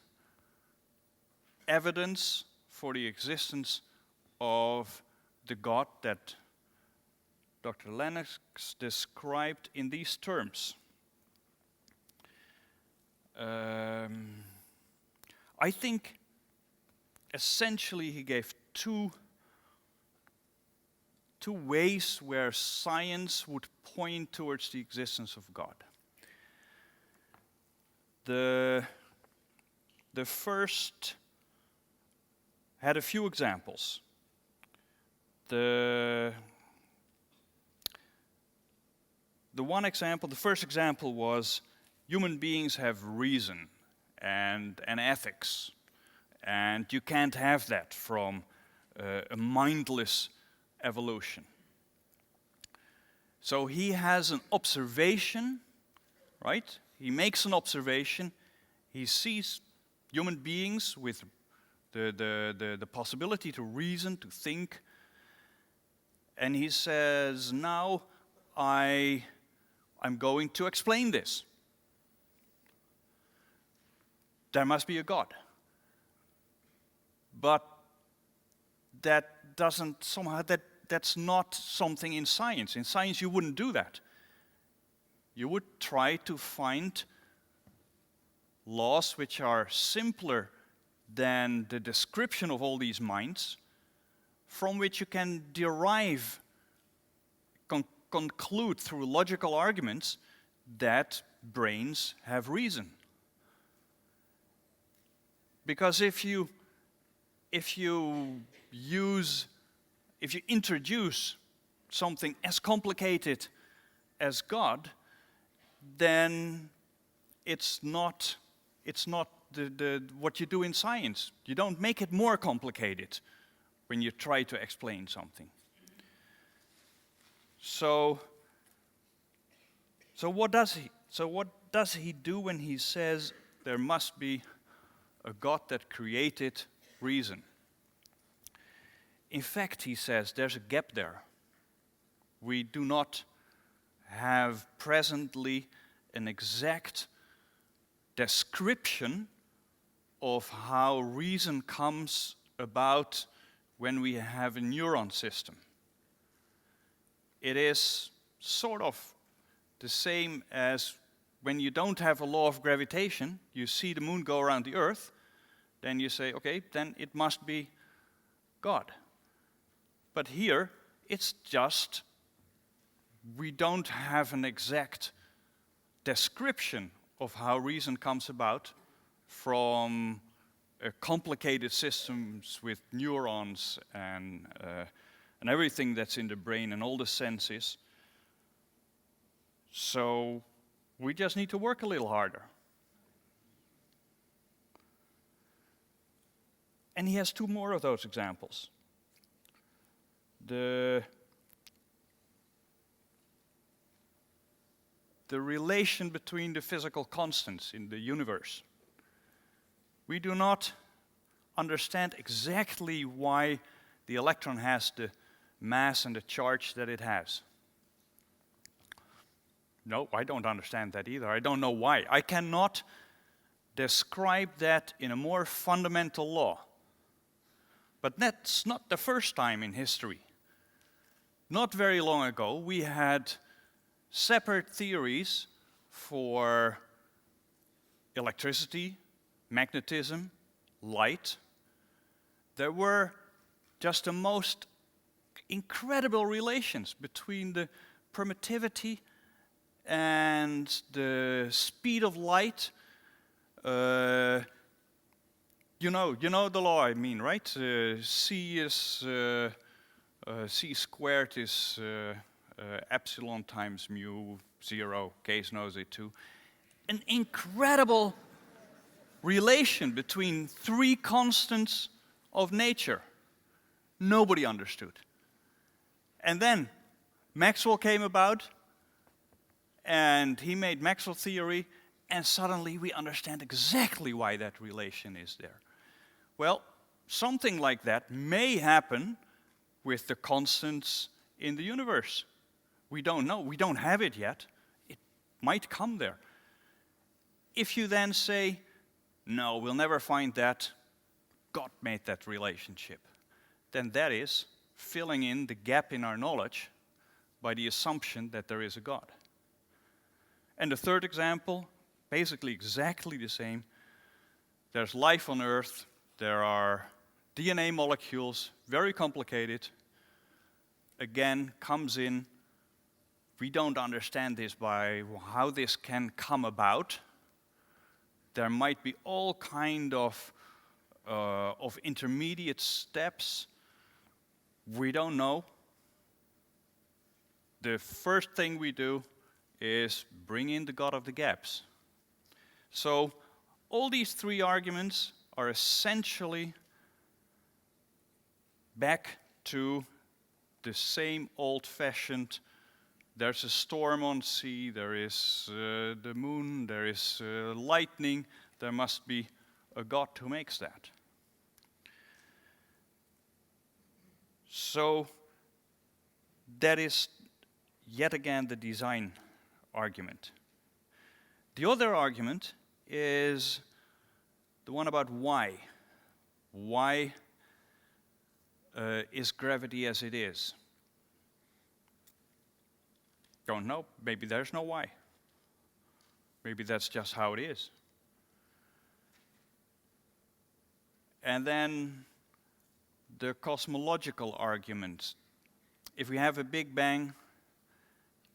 evidence for the existence of the God that Dr. Lennox described in these terms? I think essentially he gave two ways where science would point towards the existence of God. The first had a few examples. The first example was human beings have reason and ethics, and you can't have that from a mindless evolution. So he has an observation, right? He makes an observation. He sees human beings with the possibility to reason, to think, and he says, now I'm going to explain this. There must be a God. But that doesn't somehow, that's not something in science. In science you wouldn't do that. You would try to find laws which are simpler than the description of all these minds, from which you can derive, conclude through logical arguments that brains have reason. Because if you introduce something as complicated as God, then it's not what you do in science. You don't make it more complicated when you try to explain something. So what does he do when he says there must be a God that created reason? In fact, he says there's a gap there. We do not have presently an exact description of how reason comes about when we have a neuron system. It is sort of the same as when you don't have a law of gravitation, you see the moon go around the earth, then you say, okay, then it must be God. But here, it's just, we don't have an exact description of how reason comes about from complicated systems with neurons and everything that's in the brain and all the senses. So we just need to work a little harder. And he has two more of those examples. The relation between the physical constants in the universe. We do not understand exactly why the electron has the mass and the charge that it has. No, I don't understand that either. I don't know why. I cannot describe that in a more fundamental law. But that's not the first time in history. Not very long ago, we had separate theories for electricity, magnetism, light. There were just the most incredible relations between the permittivity and the speed of light. You know the law I mean, right? C squared is epsilon times mu 0, case knows it too. An incredible relation between three constants of nature. Nobody understood. And then Maxwell came about, and he made Maxwell theory, and suddenly we understand exactly why that relation is there. Well, something like that may happen with the constants in the universe. We don't know. We don't have it yet. It might come there. If you then say, no, we'll never find that, God made that relationship, then that is filling in the gap in our knowledge by the assumption that there is a God. And the third example, basically exactly the same. There's life on Earth. There are DNA molecules, very complicated. Again, comes in. We don't understand this by how this can come about. There might be all kind of intermediate steps. We don't know. The first thing we do is bring in the God of the gaps. So all these three arguments are essentially back to the same old-fashioned, there's a storm on sea, there is the moon, there is lightning, there must be a God who makes that. So that is yet again the design argument. The other argument is the one about why. Why is gravity as it is? Don't know. Maybe there's no why. Maybe that's just how it is. And then the cosmological argument. If we have a Big Bang,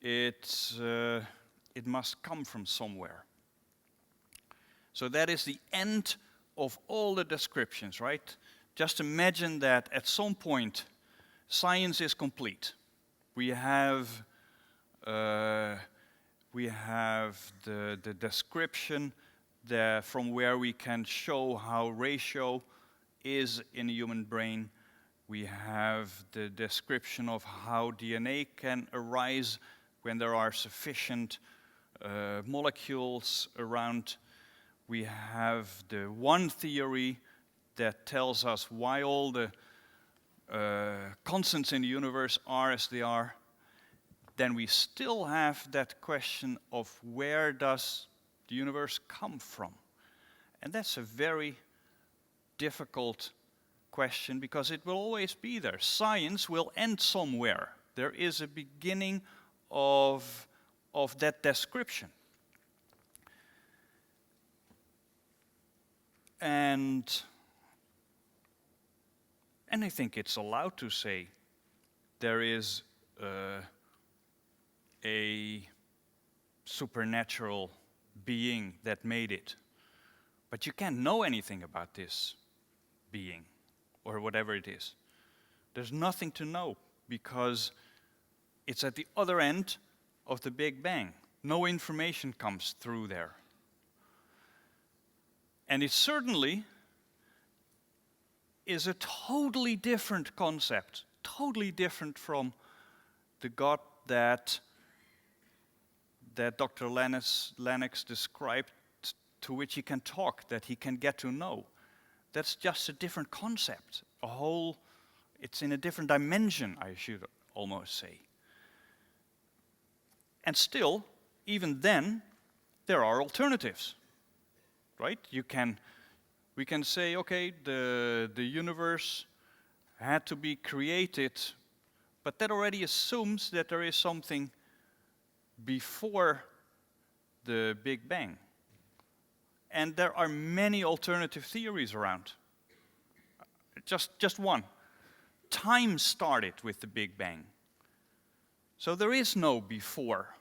it must come from somewhere. So that is the end of all the descriptions, right? Just imagine that at some point science is complete. We have the description from where we can show how ratio is in a human brain. We have the description of how DNA can arise when there are sufficient molecules around. We have the one theory that tells us why all the constants in the universe are as they are. Then we still have that question of where does the universe come from? And that's a very difficult question because it will always be there. Science will end somewhere. There is a beginning of that description. And I think it's allowed to say there is a supernatural being that made it. But you can't know anything about this being or whatever it is. There's nothing to know because it's at the other end of the Big Bang. No information comes through there. And it certainly is a totally different concept, totally different from the God that Dr. Lennox described, to which he can talk, that he can get to know. That's just a different concept. It's in a different dimension, I should almost say. And still, even then, there are alternatives, right? We can say, okay, the universe had to be created, but that already assumes that there is something before the Big Bang. And there are many alternative theories around. Just one. Time started with the Big Bang. So there is no before.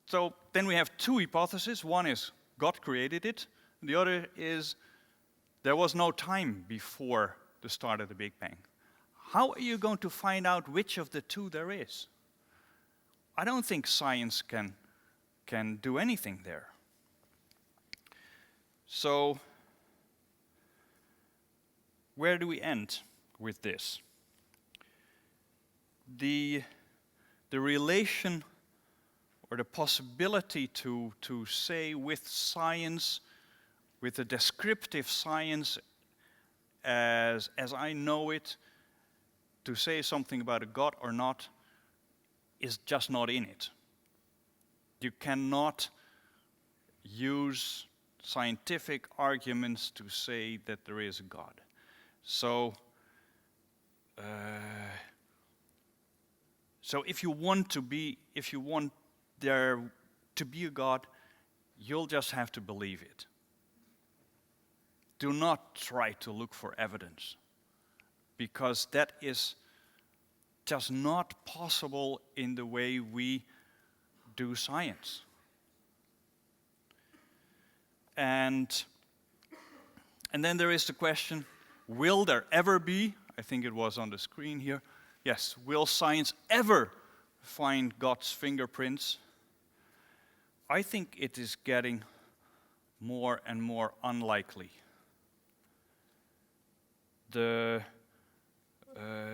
So then we have two hypotheses. One is God created it. And the other is there was no time before the start of the Big Bang. How are you going to find out which of the two there is? I don't think science can do anything there. So, where do we end with this? The relation or the possibility to say with science, with the descriptive science as I know it, to say something about a God or not is just not in it. You cannot use scientific arguments to say that there is a God. So if you want there to be a God, you'll just have to believe it. Do not try to look for evidence, because that is just not possible in the way we do science. And then there is the question, will there ever be, I think it was on the screen here, yes, will science ever find God's fingerprints? I think it is getting more and more unlikely.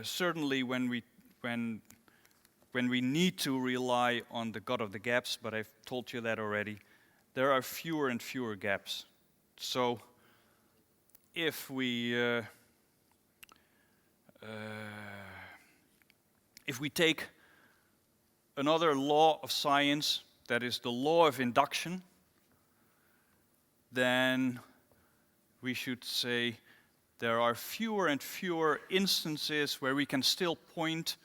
Certainly when we need to rely on the God of the gaps, but I've told you that already, there are fewer and fewer gaps. So if we take another law of science, that is the law of induction, then we should say there are fewer and fewer instances where we can still point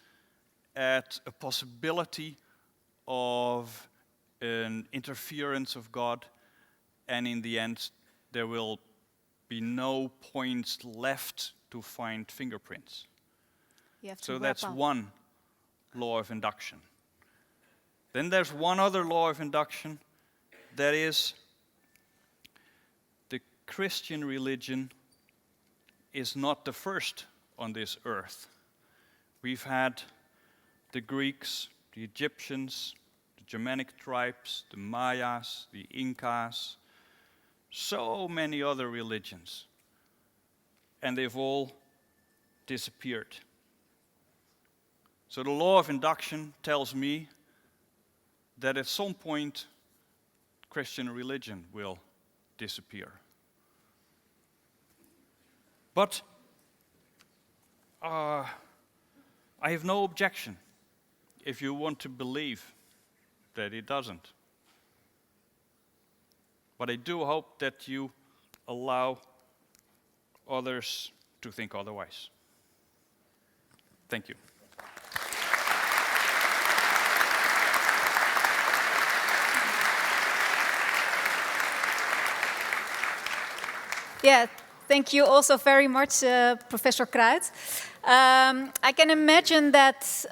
at a possibility of an interference of God, and in the end there will be no points left to find fingerprints. So that's one law of induction. Then there's one other law of induction, that is the Christian religion is not the first on this earth. We've had the Greeks, the Egyptians, the Germanic tribes, the Mayas, the Incas, so many other religions. And they've all disappeared. So the law of induction tells me that at some point Christian religion will disappear. But I have no objection if you want to believe that it doesn't. But I do hope that you allow others to think otherwise. Thank you. Yeah, thank you also very much, Professor Kruit. I can imagine that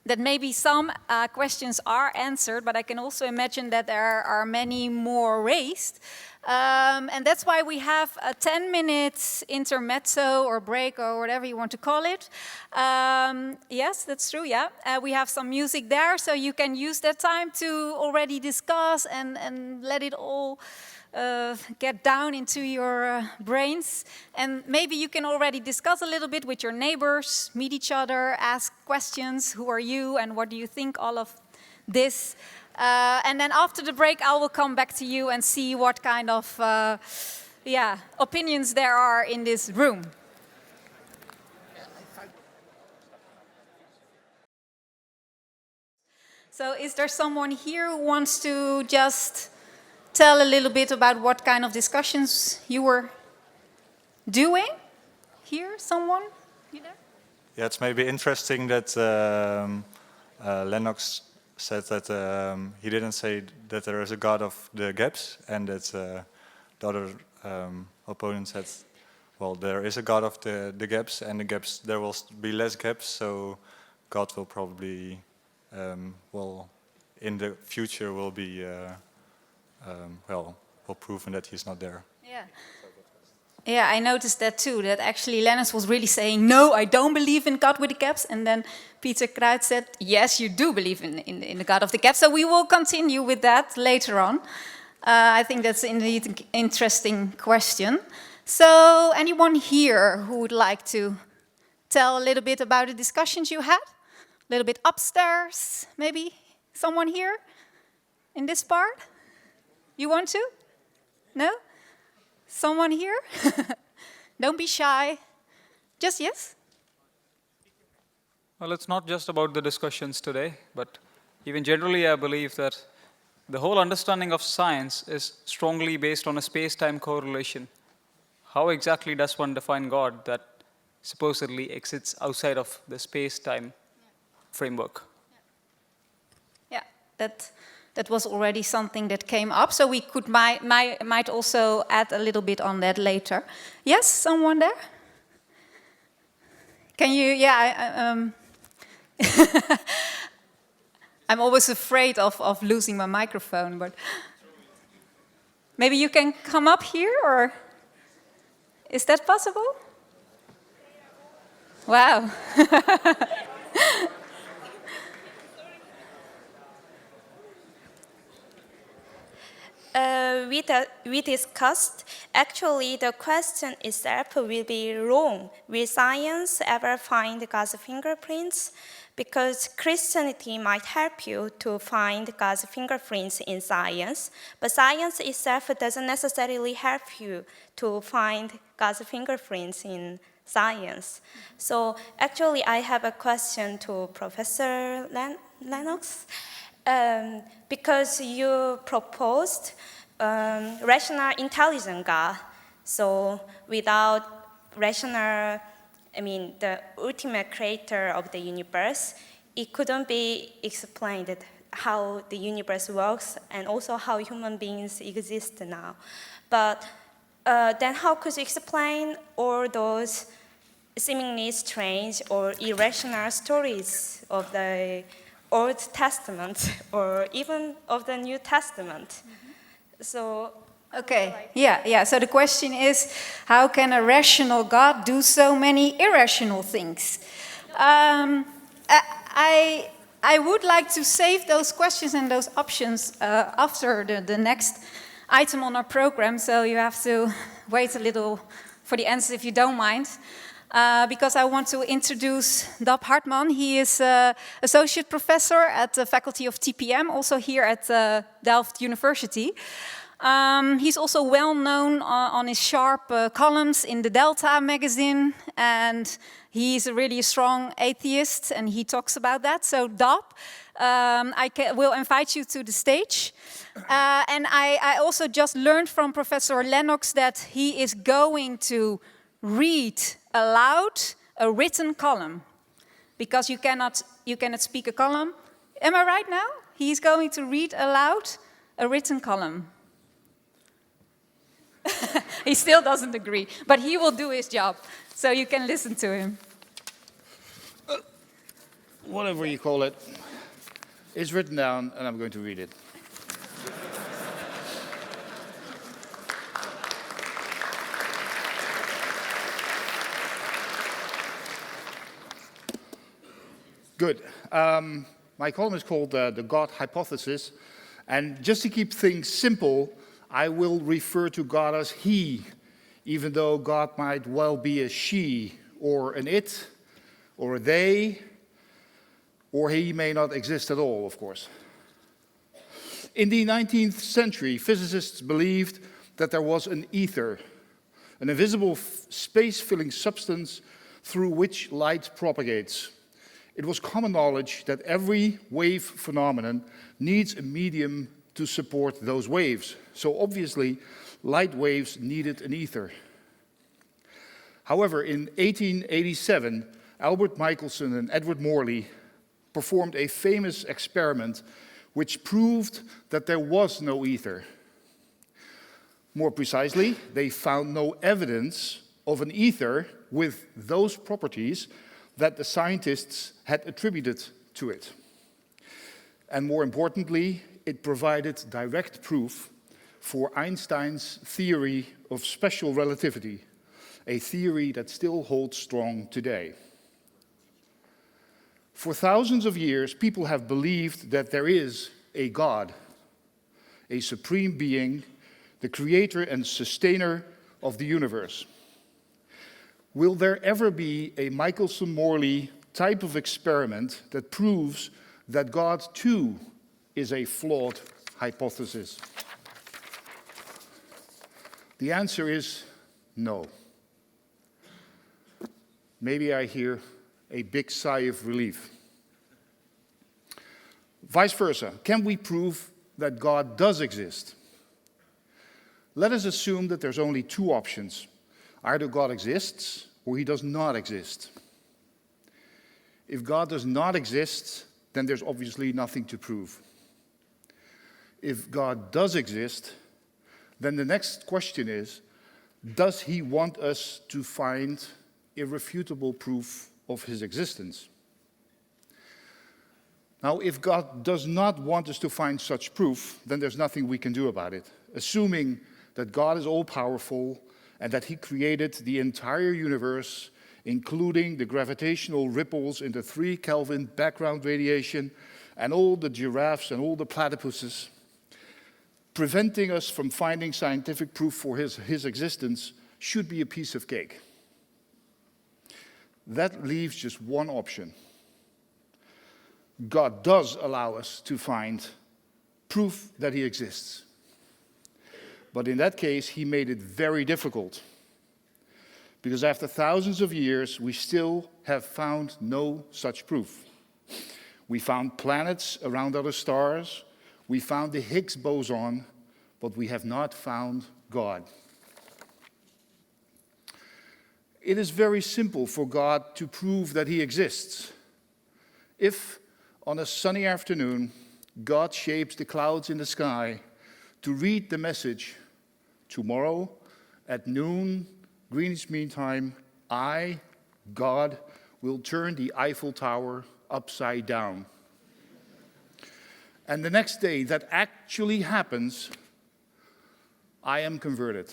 that maybe some questions are answered, but I can also imagine that there are many more raised. And that's why we have a 10-minute intermezzo or break or whatever you want to call it. Yes, that's true, yeah. We have some music there, so you can use that time to already discuss and let it all get down into your brains. And maybe you can already discuss a little bit with your neighbors, meet each other, ask questions. Who are you and what do you think all of this? And then after the break, I will come back to you and see what kind of opinions there are in this room. So is there someone here who wants to just tell a little bit about what kind of discussions you were doing? Here, someone? You there? Yeah, it's maybe interesting that Lennox said that he didn't say that there is a god of the gaps, and that the other opponent said, well, there is a god of the gaps, and the gaps, there will be less gaps, so God will probably, in the future will be, proven that he's not there. Yeah. Yeah, I noticed that too, that actually Lennox was really saying, no, I don't believe in God with the gaps. And then Pieter Kruit said, yes, you do believe in the God of the gaps. So we will continue with that later on. I think that's indeed an interesting question. So anyone here who would like to tell a little bit about the discussions you had? A little bit upstairs, maybe? Someone here in this part? You want to? No? Someone here? Don't be shy. Just yes? Well, it's not just about the discussions today, but even generally I believe that the whole understanding of science is strongly based on a space-time correlation. How exactly does one define God that supposedly exits outside of the space-time framework? Yeah, that was already something that came up, so we could might also add a little bit on that later. Yes, someone there? Can you? Yeah, I'm always afraid of losing my microphone, but maybe you can come up here, or is that possible? Wow. We discussed, actually the question itself will be wrong. Will science ever find God's fingerprints? Because Christianity might help you to find God's fingerprints in science, but science itself doesn't necessarily help you to find God's fingerprints in science. So actually I have a question to Professor Lennox. Because you proposed rational intelligent God. So without rational, the ultimate creator of the universe, it couldn't be explained how the universe works and also how human beings exist now. But then how could you explain all those seemingly strange or irrational stories of the Old Testament or even of the New Testament? Mm-hmm. So, okay, yeah. So the question is, how can a rational God do so many irrational things? I would like to save those questions and those options after the next item on our program. So you have to wait a little for the answers if you don't mind. Because I want to introduce Dab Hartman. He is associate professor at the faculty of TPM, also here at Delft University. He's also well known on his sharp columns in the Delta magazine, and he's really a strong atheist, and he talks about that. So, Dop, will invite you to the stage. And I also just learned from Professor Lennox that he is going to read aloud a written column, because you cannot speak a column. Am I right now? He's going to read aloud a written column. He still doesn't agree, but he will do his job, so you can listen to him. Whatever you call it, it's written down and I'm going to read it. Good. My column is called The God Hypothesis, and just to keep things simple, I will refer to God as He, even though God might well be a she, or an it, or a they, or He may not exist at all, of course. In the 19th century, physicists believed that there was an ether, an invisible space-filling substance through which light propagates. It was common knowledge that every wave phenomenon needs a medium to support those waves. So obviously, light waves needed an ether. However, in 1887, Albert Michelson and Edward Morley performed a famous experiment which proved that there was no ether. More precisely, they found no evidence of an ether with those properties that the scientists had attributed to it. And more importantly, it provided direct proof for Einstein's theory of special relativity, a theory that still holds strong today. For thousands of years, people have believed that there is a God, a supreme being, the creator and sustainer of the universe. Will there ever be a Michelson-Morley type of experiment that proves that God too is a flawed hypothesis? The answer is no. Maybe I hear a big sigh of relief. Vice versa, can we prove that God does exist? Let us assume that there's only two options. Either God exists or He does not exist. If God does not exist, then there's obviously nothing to prove. If God does exist, then the next question is, does He want us to find irrefutable proof of His existence? Now, if God does not want us to find such proof, then there's nothing we can do about it. Assuming that God is all-powerful and that He created the entire universe, including the gravitational ripples in the 3 Kelvin background radiation and all the giraffes and all the platypuses, preventing us from finding scientific proof for his existence should be a piece of cake. That leaves just one option. God does allow us to find proof that He exists. But in that case, He made it very difficult. Because after thousands of years, we still have found no such proof. We found planets around other stars. We found the Higgs boson, but we have not found God. It is very simple for God to prove that He exists. If, on a sunny afternoon, God shapes the clouds in the sky to read the message, tomorrow at noon, Greenwich Mean Time, I, God, will turn the Eiffel Tower upside down. And the next day that actually happens, I am converted.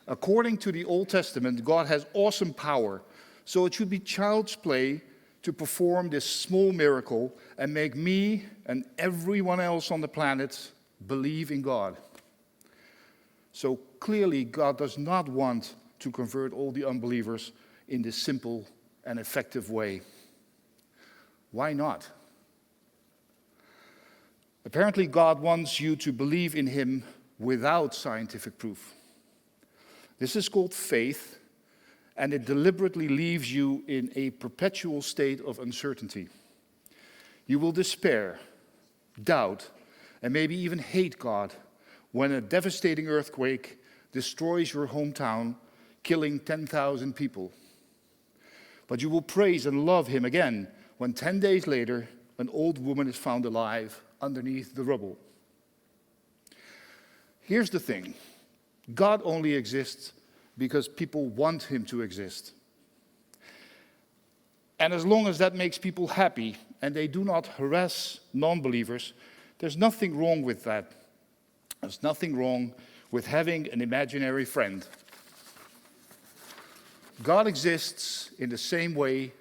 According to the Old Testament, God has awesome power, so it should be child's play to perform this small miracle and make me and everyone else on the planet believe in God. So clearly, God does not want to convert all the unbelievers in this simple and effective way. Why not? Apparently, God wants you to believe in him without scientific proof. This is called faith, and it deliberately leaves you in a perpetual state of uncertainty. You will despair, doubt, and maybe even hate God when a devastating earthquake destroys your hometown, killing 10,000 people. But you will praise and love him again when 10 days later, an old woman is found alive underneath the rubble. Here's the thing. God only exists because people want him to exist. And as long as that makes people happy and they do not harass non-believers, there's nothing wrong with that. There's nothing wrong with having an imaginary friend. God exists in the same way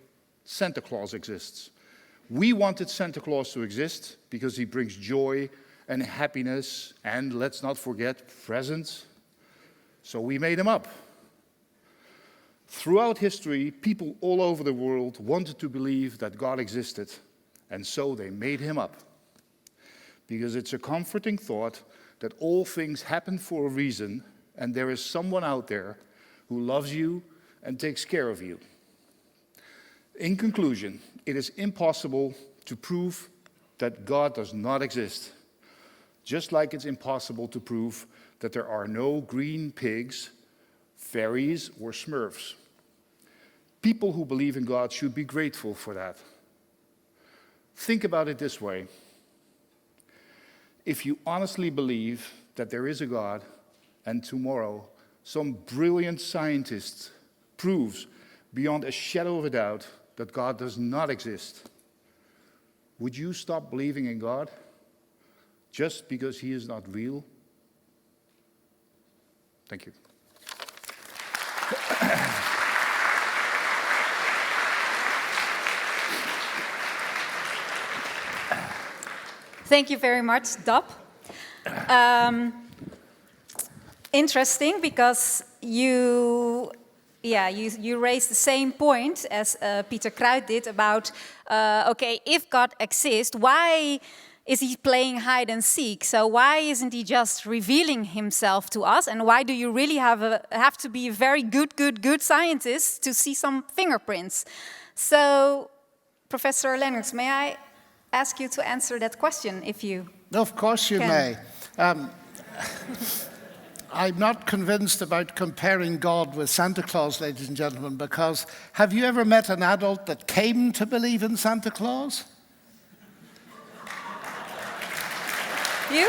Santa Claus exists. We wanted Santa Claus to exist because he brings joy and happiness and, let's not forget, presents. So we made him up. Throughout history, people all over the world wanted to believe that God existed, and so they made him up. Because it's a comforting thought that all things happen for a reason, and there is someone out there who loves you and takes care of you. In conclusion, it is impossible to prove that God does not exist, just like it's impossible to prove that there are no green pigs, fairies, or smurfs. People who believe in God should be grateful for that. Think about it this way. If you honestly believe that there is a God, and tomorrow some brilliant scientist proves beyond a shadow of a doubt that God does not exist, would you stop believing in God just because he is not real? Thank you. Thank you very much, Dab. Interesting, because you raised the same point as Pieter Kruit did about, okay, if God exists, why is he playing hide and seek? So why isn't he just revealing himself to us? And why do you really have to be a very good scientist to see some fingerprints? So, Professor Lennox, may I ask you to answer that question, if you Of course you can. may. I'm not convinced about comparing God with Santa Claus, ladies and gentlemen, because have you ever met an adult that came to believe in Santa Claus? You?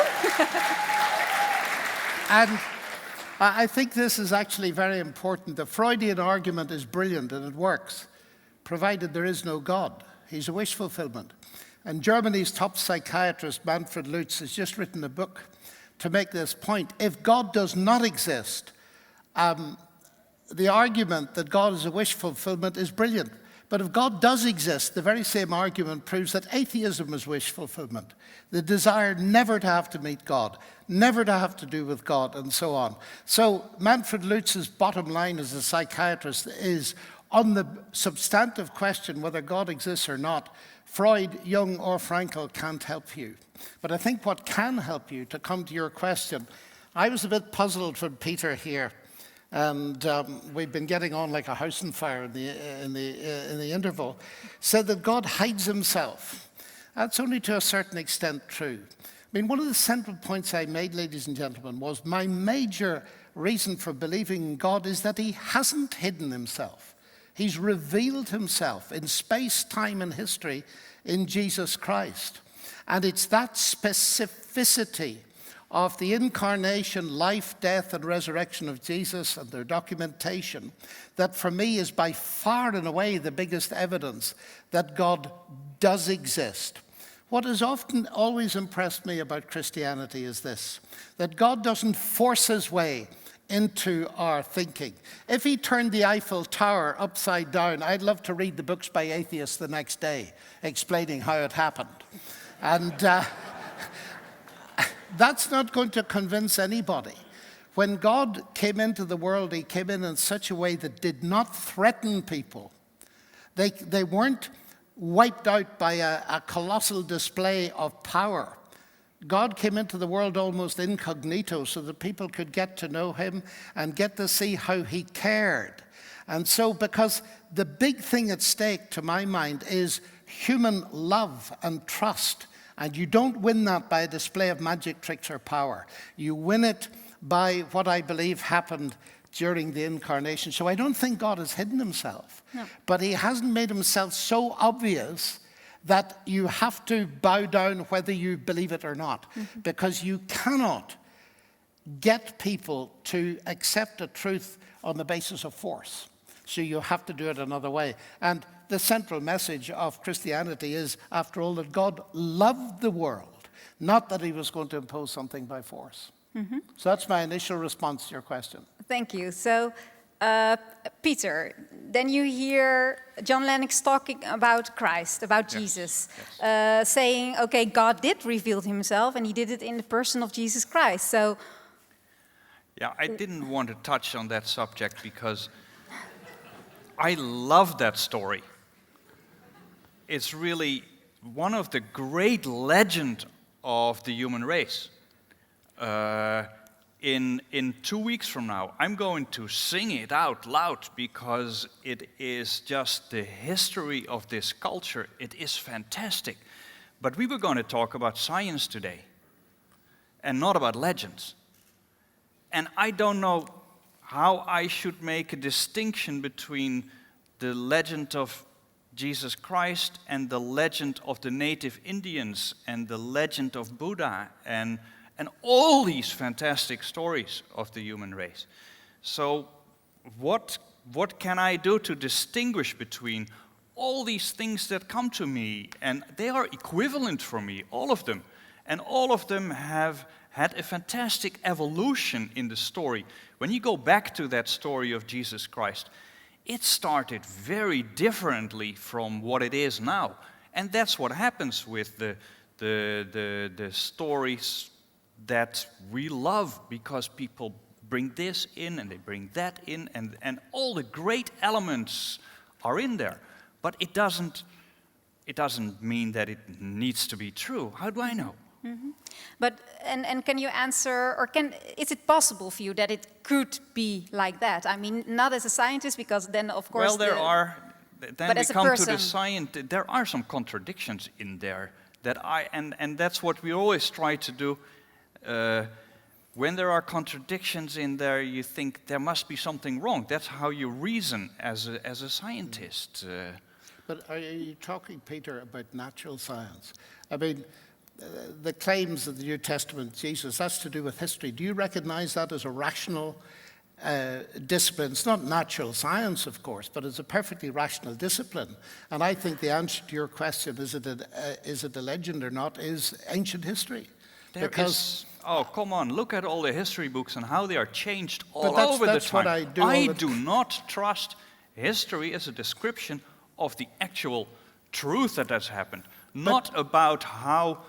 And I think this is actually very important. The Freudian argument is brilliant and it works, provided there is no God. He's a wish fulfillment. And Germany's top psychiatrist, Manfred Lutz, has just written a book to make this point. If God does not exist, the argument that God is a wish fulfillment is brilliant. But if God does exist, the very same argument proves that atheism is wish fulfillment. The desire never to have to meet God, never to have to do with God, and so on. So Manfred Lutz's bottom line as a psychiatrist is, on the substantive question whether God exists or not, Freud, Jung, or Frankl can't help you. But I think what can help you, to come to your question, I was a bit puzzled when Peter here, and we've been getting on like a house on fire in the interval, said that God hides himself. That's only to a certain extent true. I mean, one of the central points I made, ladies and gentlemen, was my major reason for believing in God is that he hasn't hidden himself. He's revealed himself in space, time, and history in Jesus Christ. And it's that specificity of the incarnation, life, death, and resurrection of Jesus and their documentation that for me is by far and away the biggest evidence that God does exist. What has often always impressed me about Christianity is this, that God doesn't force his way into our thinking. If he turned the Eiffel Tower upside down, I'd love to read the books by atheists the next day explaining how it happened. And that's not going to convince anybody. When God came into the world, he came in such a way that did not threaten people. They weren't wiped out by a colossal display of power, God came into the world almost incognito so that people could get to know him and get to see how he cared. And so, because the big thing at stake, to my mind, is human love and trust. And you don't win that by a display of magic tricks or power. You win it by what I believe happened during the incarnation. So I don't think God has hidden himself. No. But he hasn't made himself so obvious that you have to bow down whether you believe it or not. Because you cannot get people to accept a truth on the basis of force. So you have to do it another way. And the central message of Christianity is, after all, that God loved the world, not that he was going to impose something by force. So that's my initial response to your question. Thank you. So, Pieter, then you hear John Lennox talking about Christ, about Jesus, saying, okay, God did reveal himself, and he did it in the person of Jesus Christ. So, Yeah, I didn't want to touch on that subject because I love that story. It's really one of the great legends of the human race. In 2 weeks from now, I'm going to sing it out loud because it is just the history of this culture. It is fantastic. But we were going to talk about science today and not about legends. And I don't know how I should make a distinction between the legend of Jesus Christ and the legend of the native Indians and the legend of Buddha and all these fantastic stories of the human race. So what can I do to distinguish between all these things that come to me? And they are equivalent for me, all of them. And all of them have had a fantastic evolution in the story. When you go back to that story of Jesus Christ, it started very differently from what it is now. And that's what happens with the stories that we love, because people bring this in and they bring that in, and all the great elements are in there. But it doesn't mean that it needs to be true. How do I know? but and can you answer, or is it possible for you that it could be like that? I mean, not as a scientist, because then of course. Well, there are. Then but we as a come to person. the science. There are some contradictions in there that and that's what we always try to do. When there are contradictions in there, you think there must be something wrong. That's how you reason as a scientist. But are you talking, Peter, about natural science? I mean, the claims of the New Testament, Jesus, that's to do with history. Do you recognize that as a rational discipline? It's not natural science, of course, but it's a perfectly rational discipline. And I think the answer to your question, is it a legend or not, is ancient history. Oh, come on, look at all the history books and how they are changed all that's, over that's the time. What I do. I do not trust history as a description of the actual truth that has happened, not about how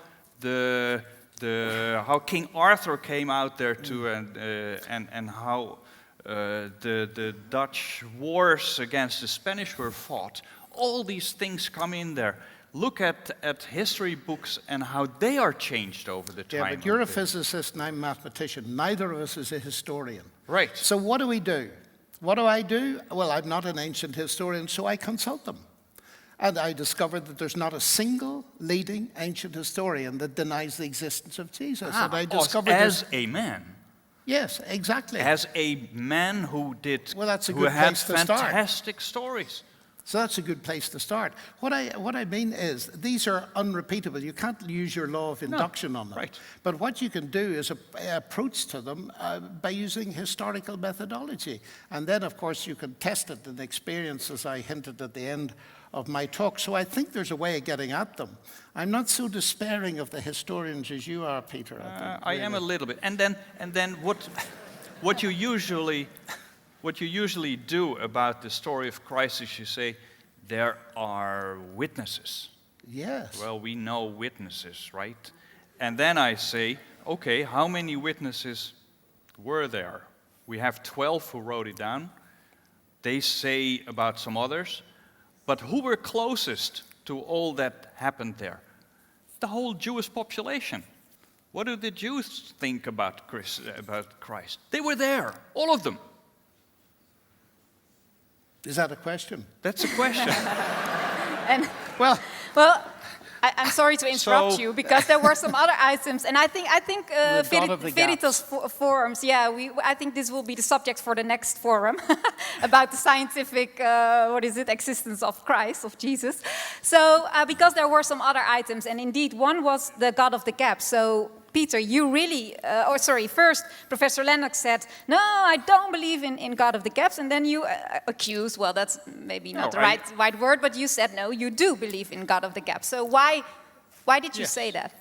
how King Arthur came out there to and how the Dutch wars against the Spanish were fought. All these things come in there. Look at history books and how they are changed over the time. Yeah, but you're a physicist and I'm a mathematician. Neither of us is a historian. Right. So what do we do? What do I do? Well, I'm not an ancient historian, so I consult them. And I discovered that there's not a single leading ancient historian that denies the existence of Jesus. And I discovered as a man. Yes, exactly. As a man who did, well, that's a who good had place to start. Fantastic stories. So that's a good place to start. What I mean is, these are unrepeatable. You can't use your law of induction on them. Right. But what you can do is approach to them by using historical methodology. And then, of course, you can test it in experience, as I hinted at the end of my talk. So I think there's a way of getting at them. I'm not so despairing of the historians as you are, Peter. I am a little bit. And then what you usually do about the story of Christ is you say, there are witnesses. Yes. Well, we know witnesses, right? And then I say, okay, how many witnesses were there? We have 12 who wrote it down. They say about some others. But who were closest to all that happened there? The whole Jewish population. What do the Jews think about Christ? They were there, all of them. Is that a question? That's a question. And Well, I'm sorry to interrupt So- you because there were some other items, and I think The God of the Veritas Forums. Yeah, I think this will be the subject for the next forum about the scientific existence of Christ, of Jesus. So because there were some other items, and indeed one was the God of the gap. So Pieter, you really, first Professor Lennox said, no, I don't believe in God of the gaps, and then you accused, well, that's maybe not the right word, but you said, no, you do believe in God of the gaps. So why did you say that?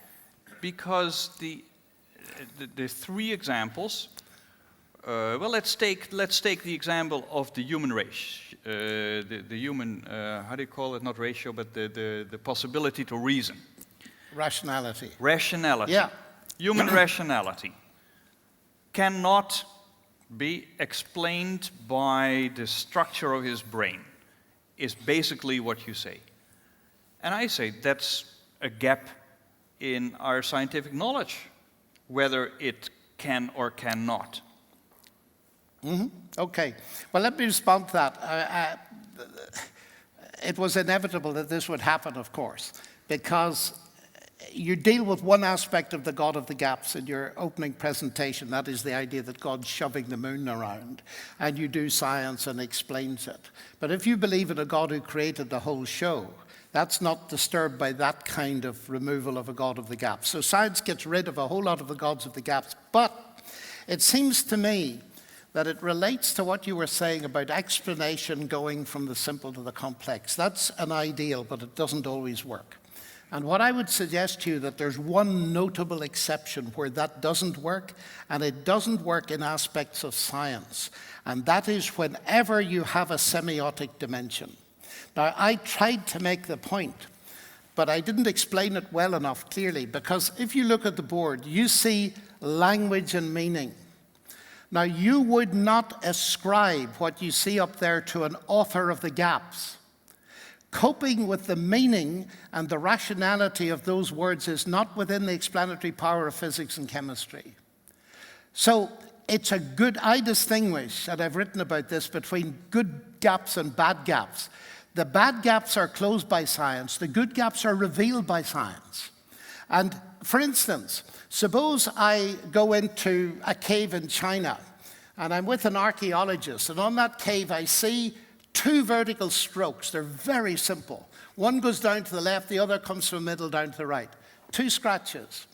Because the three examples, well, let's take the example of the human race, the human, how do you call it, not ratio, but the possibility to reason. rationality. Rationality. Yeah. Human rationality cannot be explained by the structure of his brain, is basically what you say. And I say that's a gap in our scientific knowledge, whether it can or cannot. Okay. Well, let me respond to that. It was inevitable that this would happen, of course, because you deal with one aspect of the God of the gaps in your opening presentation. That is the idea that God's shoving the moon around, and you do science and explains it. But if you believe in a God who created the whole show, that's not disturbed by that kind of removal of a God of the gaps. So science gets rid of a whole lot of the gods of the gaps. But it seems to me that it relates to what you were saying about explanation going from the simple to the complex. That's an ideal, but it doesn't always work. And what I would suggest to you that there's one notable exception where that doesn't work, and it doesn't work in aspects of science. And that is whenever you have a semiotic dimension. Now, I tried to make the point, but I didn't explain it well enough clearly, because if you look at the board, you see language and meaning. Now, you would not ascribe what you see up there to an author of the gaps. Coping with the meaning and the rationality of those words is not within the explanatory power of physics and chemistry. So it's a good, I distinguish, and I've written about this, between good gaps and bad gaps. The bad gaps are closed by science. The good gaps are revealed by science. And for instance, suppose I go into a cave in China, and I'm with an archaeologist, and on that cave I see two vertical strokes. They're very simple. One goes down to the left, the other comes from the middle down to the right. Two scratches.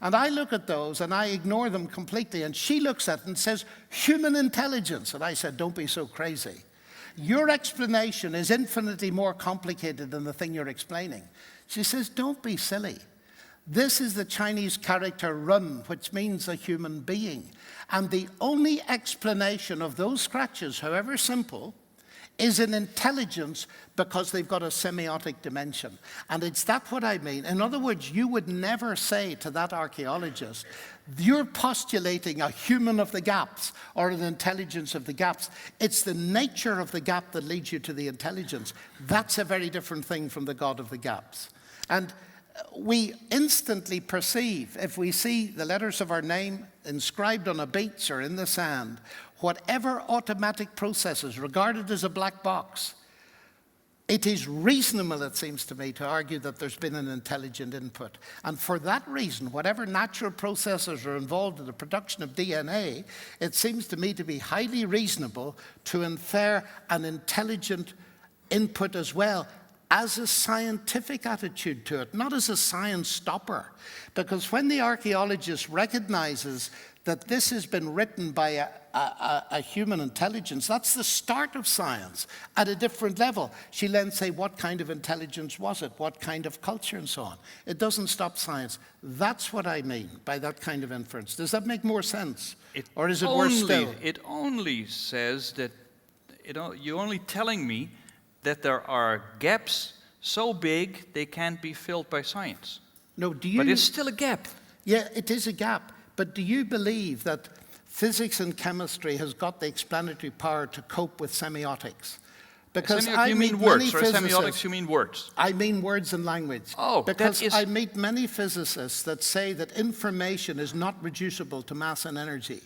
And I look at those and I ignore them completely. And she looks at it and says, human intelligence. And I said, don't be so crazy. Your explanation is infinitely more complicated than the thing you're explaining. She says, don't be silly. This is the Chinese character run, which means a human being. And the only explanation of those scratches, however simple, is an intelligence because they've got a semiotic dimension. And it's that what I mean. In other words, you would never say to that archaeologist, you're postulating a human of the gaps or an intelligence of the gaps. It's the nature of the gap that leads you to the intelligence. That's a very different thing from the God of the gaps. And we instantly perceive, if we see the letters of our name inscribed on a beach or in the sand, whatever automatic processes regarded as a black box, it is reasonable, it seems to me, to argue that there's been an intelligent input. And for that reason, whatever natural processes are involved in the production of DNA, it seems to me to be highly reasonable to infer an intelligent input as well, as a scientific attitude to it, not as a science stopper. Because when the archaeologist recognizes that this has been written by a human intelligence, that's the start of science at a different level. She'll then say, what kind of intelligence was it? What kind of culture and so on? It doesn't stop science. That's what I mean by that kind of inference. Does that make more sense? Or is it worse still? It only says that, you're only telling me that there are gaps so big they can't be filled by science. No, do you? But it's still a gap. Yeah, it is a gap. But do you believe that physics and chemistry has got the explanatory power to cope with semiotics? Because Semiotics, you mean words, or semiotics, you mean words? I mean words and language. Oh, because I meet many physicists that say that information is not reducible to mass and energy.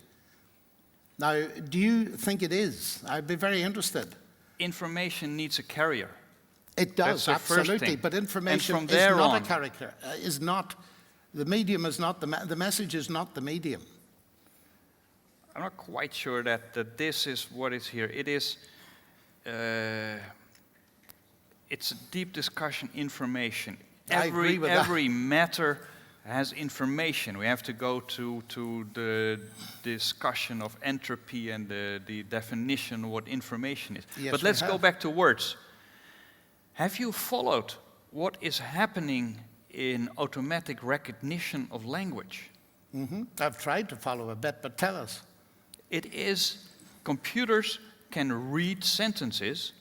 Now, do you think it is? I'd be very interested. Information needs a carrier. It does, absolutely. But information is not a character. The medium is not the message is not the medium. I'm not quite sure that this is what is here. It is. It's a deep discussion. Information. I agree with that. Every matter has information. We have to go to the discussion of entropy and the definition of what information is. Yes, but let's go back to words. Have you followed what is happening in automatic recognition of language? I've tried to follow a bit, but tell us. It is, computers can read sentences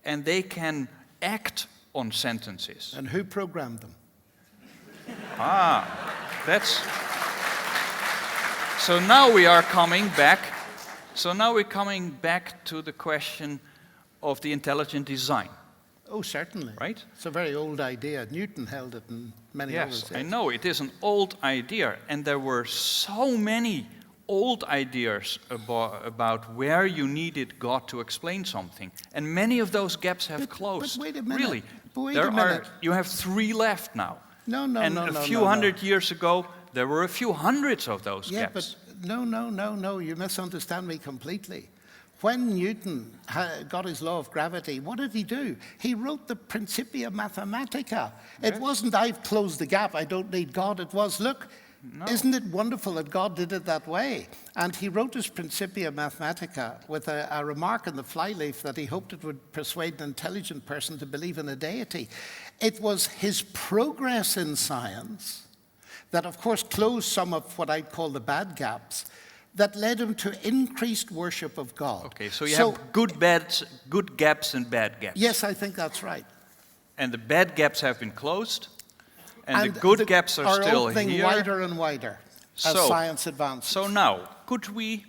and they can act on sentences. And who programmed them? That's... So now we are coming back. So now we're coming back to the question of the intelligent design. Oh, certainly. Right? It's a very old idea. Newton held it and many others. Yes, I know. It is an old idea. And there were so many old ideas about where you needed God to explain something. And many of those gaps have closed. But wait a minute. Really. Wait a minute. You have 3 left now. No. And a few hundred years ago, there were a few hundreds of those yeah, gaps. But no. You misunderstand me completely. When Newton got his law of gravity, what did he do? He wrote the Principia Mathematica. It wasn't, I've closed the gap, I don't need God. It was, look, isn't it wonderful that God did it that way? And he wrote his Principia Mathematica with a remark in the flyleaf that he hoped it would persuade an intelligent person to believe in a deity. It was his progress in science that, of course, closed some of what I'd call the bad gaps, that led him to increased worship of God. Okay, so you have good gaps and bad gaps. Yes, I think that's right. And the bad gaps have been closed, and the good gaps are still opening here. wider and wider as science advances. So now, could we?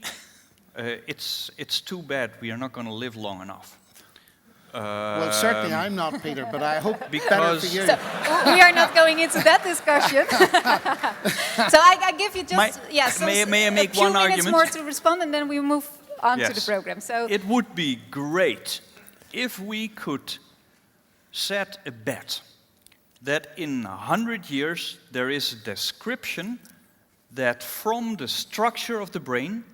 It's too bad we are not going to live long enough. Well, certainly I'm not, Peter, but I hope because better for you. So we are not going into that discussion. So I give you just may I make a few one minutes argument? more to respond, and then we move on to the Yes. program. So it would be great if we could set a bet that in 100 years there is a description that from the structure of the brain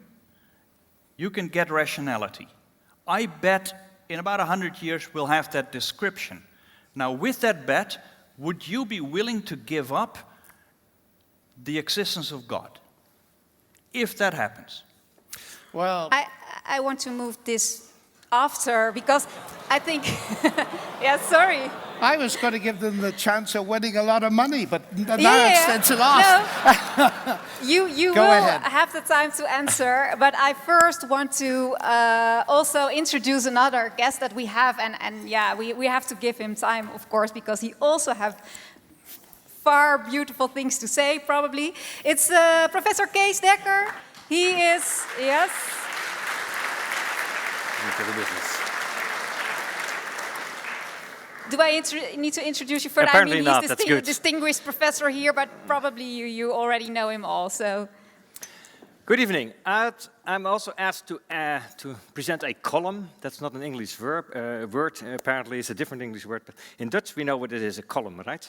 you can get rationality. I bet in about 100 years we'll have that description. Now with that bet, would you be willing to give up the existence of God? If that happens. Well, I want to move this after, because I think, yeah, sorry. I was going to give them the chance of winning a lot of money, but now it's lost. No. You Go will ahead. have the time to answer, but I first want to also introduce another guest that we have, and yeah, we have to give him time, of course, because he also has far beautiful things to say, probably. It's Professor Kees Dekker. He is, yes. Into the business. Do I need to introduce you further? Apparently I mean, not, he's that's good. distinguished professor here, but probably you already know him also. Good evening. I'm also asked to present a column. That's not an English word. Apparently, it's a different English word. But in Dutch, we know what it is, a column, right?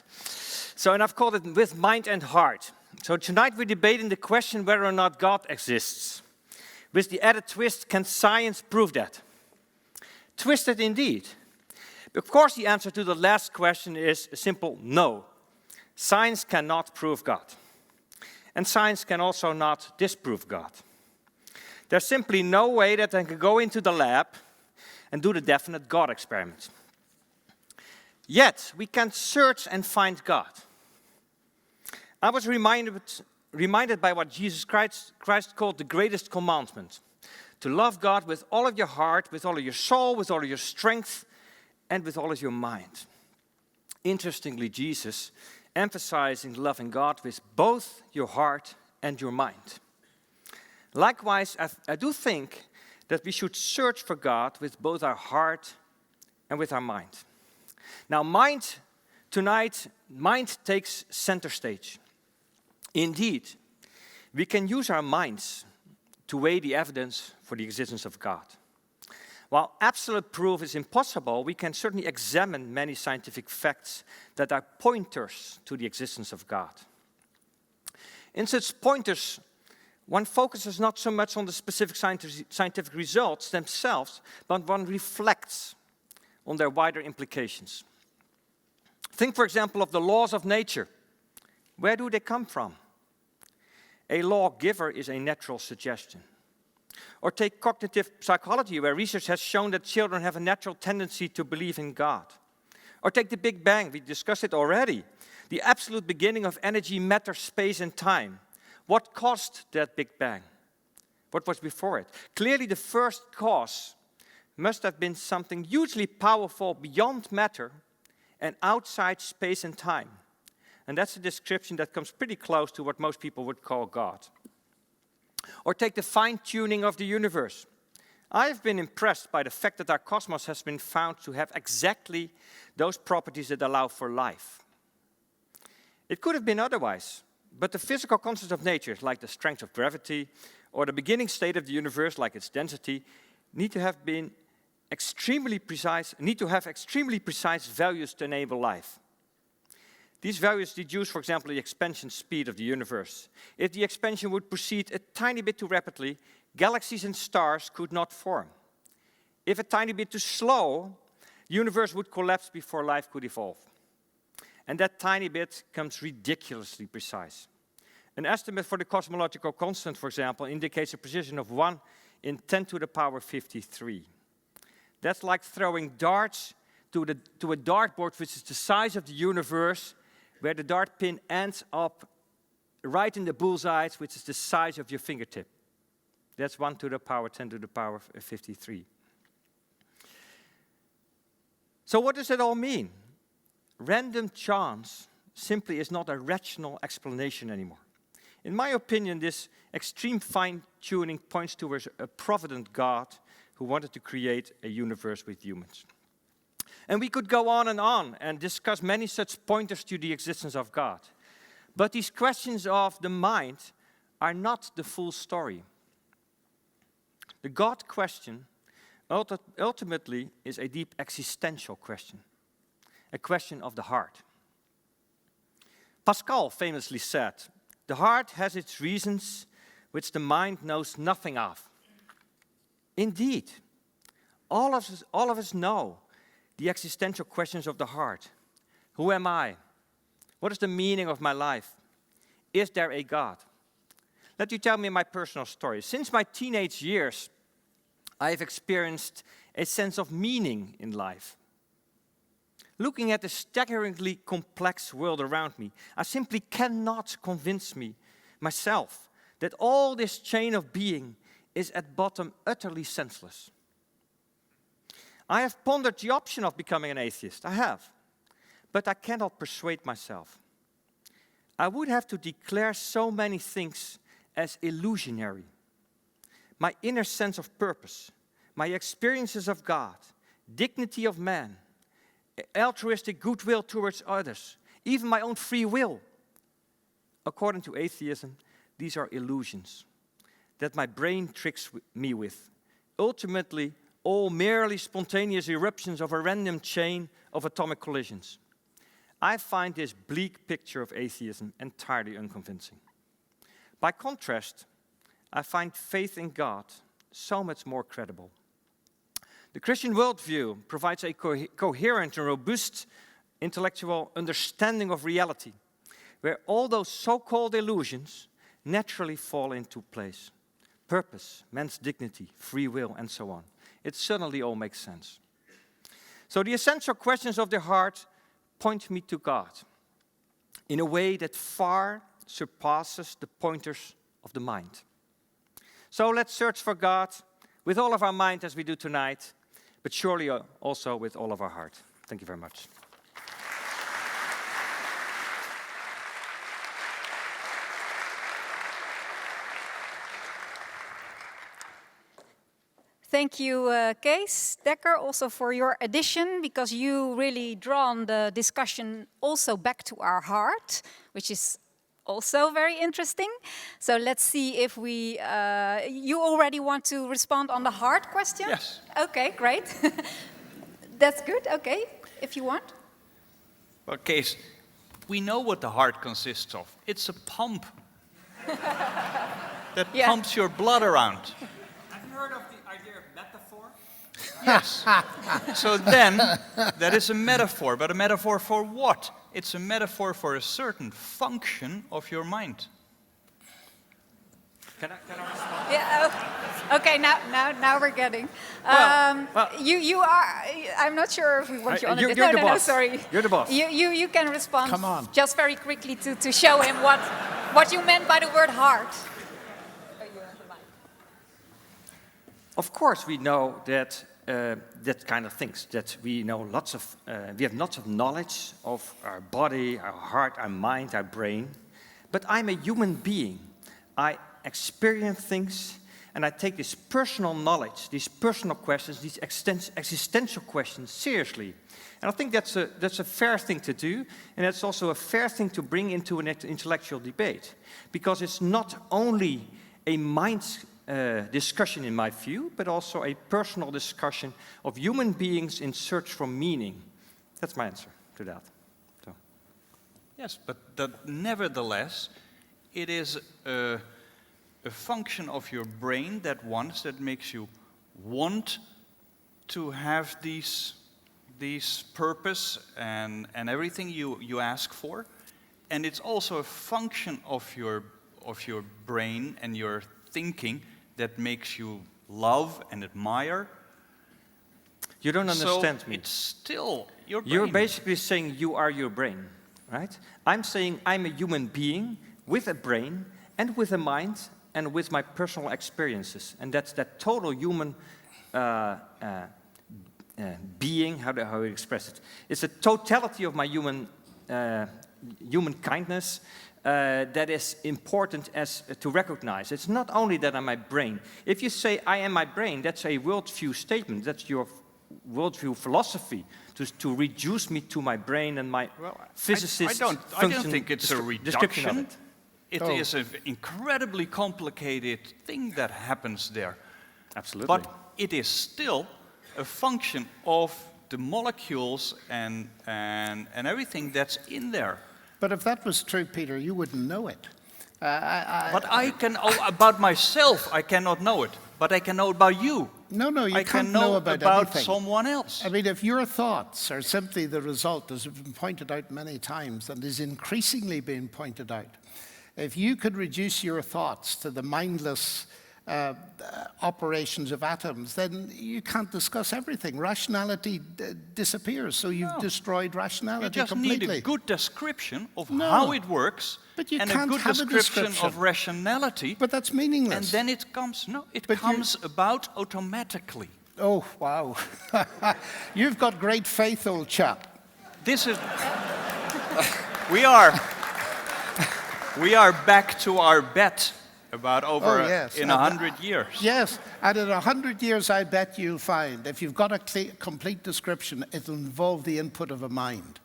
So, and I've called it With Mind and Heart. So tonight we're debating the question whether or not God exists. With the added twist, can science prove that? Twisted indeed. Of course, the answer to the last question is a simple no. Science cannot prove God. And science can also not disprove God. There's simply no way that I can go into the lab and do the definite God experiment. Yet, we can search and find God. I was reminded by what Jesus Christ called the greatest commandment. To love God with all of your heart, with all of your soul, with all of your strength, and with all of your mind. Interestingly, Jesus emphasizing loving God with both your heart and your mind. Likewise, I do think that we should search for God with both our heart and with our mind. Now, mind takes center stage. Indeed, we can use our minds to weigh the evidence for the existence of God. While absolute proof is impossible, we can certainly examine many scientific facts that are pointers to the existence of God. In such pointers, one focuses not so much on the specific scientific results themselves, but one reflects on their wider implications. Think, for example, of the laws of nature. Where do they come from? A lawgiver is a natural suggestion. Or take cognitive psychology, where research has shown that children have a natural tendency to believe in God. Or take the Big Bang, we discussed it already. The absolute beginning of energy, matter, space, and time. What caused that Big Bang? What was before it? Clearly, the first cause must have been something hugely powerful beyond matter and outside space and time. And that's a description that comes pretty close to what most people would call God. Or take the fine-tuning of the universe. I've been impressed by the fact that our cosmos has been found to have exactly those properties that allow for life. It could have been otherwise, but the physical constants of nature, like the strength of gravity, or the beginning state of the universe, like its density, need to have extremely precise values to enable life. These values deduce, for example, the expansion speed of the universe. If the expansion would proceed a tiny bit too rapidly, galaxies and stars could not form. If a tiny bit too slow, the universe would collapse before life could evolve. And that tiny bit comes ridiculously precise. An estimate for the cosmological constant, for example, indicates a precision of 1 in 10 to the power 53. That's like throwing darts to a dartboard which is the size of the universe, where the dart pin ends up right in the bullseye, which is the size of your fingertip. That's 1 to the power 10 to the power 53. So what does it all mean? Random chance simply is not a rational explanation anymore. In my opinion, this extreme fine-tuning points towards a provident God who wanted to create a universe with humans. And we could go on and discuss many such pointers to the existence of God. But these questions of the mind are not the full story. The God question ultimately is a deep existential question, a question of the heart. Pascal famously said, "The heart has its reasons which the mind knows nothing of." Indeed, all of us know the existential questions of the heart. Who am I? What is the meaning of my life? Is there a God? Let me tell me my personal story. Since my teenage years, I have experienced a sense of meaning in life. Looking at the staggeringly complex world around me, I simply cannot convince myself that all this chain of being is at bottom utterly senseless. I have pondered the option of becoming an atheist. I have. But I cannot persuade myself. I would have to declare so many things as illusionary. My inner sense of purpose, my experiences of God, dignity of man, altruistic goodwill towards others, even my own free will. According to atheism, these are illusions that my brain tricks me with. Ultimately, all merely spontaneous eruptions of a random chain of atomic collisions. I find this bleak picture of atheism entirely unconvincing. By contrast, I find faith in God so much more credible. The Christian worldview provides a coherent and robust intellectual understanding of reality, where all those so-called illusions naturally fall into place. Purpose, man's dignity, free will, and so on. It suddenly all makes sense. So the essential questions of the heart point me to God in a way that far surpasses the pointers of the mind. So let's search for God with all of our mind as we do tonight, but surely also with all of our heart. Thank you very much. Thank you, Kees Dekker, also for your addition, because you really drawn the discussion also back to our heart, which is also very interesting. So let's see if we... you already want to respond on the heart question? Yes. Okay, great. That's good, okay, if you want. Well, Kees, we know what the heart consists of. It's a pump that pumps your blood around. Have you heard of the idea of metaphor? Yes. So then, that is a metaphor, but a metaphor for what? It's a metaphor for a certain function of your mind. Can I respond? Yeah, okay, now we're getting. You are, I'm not sure if we want you on You're it. the No, boss. sorry. You're the boss. You can respond. Come on. Just very quickly to show him what you meant by the word heart. Of course, we know that that kind of things. That we know lots of. We have lots of knowledge of our body, our heart, our mind, our brain. But I'm a human being. I experience things, and I take this personal knowledge, these personal questions, these existential questions seriously. And I think that's a fair thing to do, and that's also a fair thing to bring into an intellectual debate, because it's not only a mind discussion in my view, but also a personal discussion of human beings in search for meaning. That's my answer to that. So. Yes, but nevertheless, it is a function of your brain that makes you want to have these purpose and everything you ask for, and it's also a function of your brain and your thinking that makes you love and admire. You don't understand so me. It's still your brain. You're basically saying you are your brain, right? I'm saying I'm a human being with a brain and with a mind and with my personal experiences, and that's that total human being. How do I express it? It's the totality of my human kindness. That is important to recognize. It's not only that I'm my brain. If you say I am my brain, that's a worldview statement. That's your worldview philosophy to reduce me to my brain and my physicist. I don't think it's a reduction. Of it. It is an incredibly complicated thing that happens there. Absolutely. But it is still a function of the molecules and everything that's in there. But if that was true, Peter, you wouldn't know it. But I can, about myself, I cannot know it. But I can know about you. No, you I can't can know about anything. Someone else. I mean, if your thoughts are simply the result, as has been pointed out many times, and is increasingly being pointed out, if you could reduce your thoughts to the mindless operations of atoms, then you can't discuss everything. Rationality disappears, so you've destroyed rationality completely. You just need a good description of how it works, but you and can't a good have description of rationality. But that's meaningless. And then it comes, comes about automatically. Oh, wow. You've got great faith, old chap. This is... we are back to our bet about in 100 years. Yes, and in 100 years, I bet you'll find, if you've got a complete description, it'll involve the input of a mind.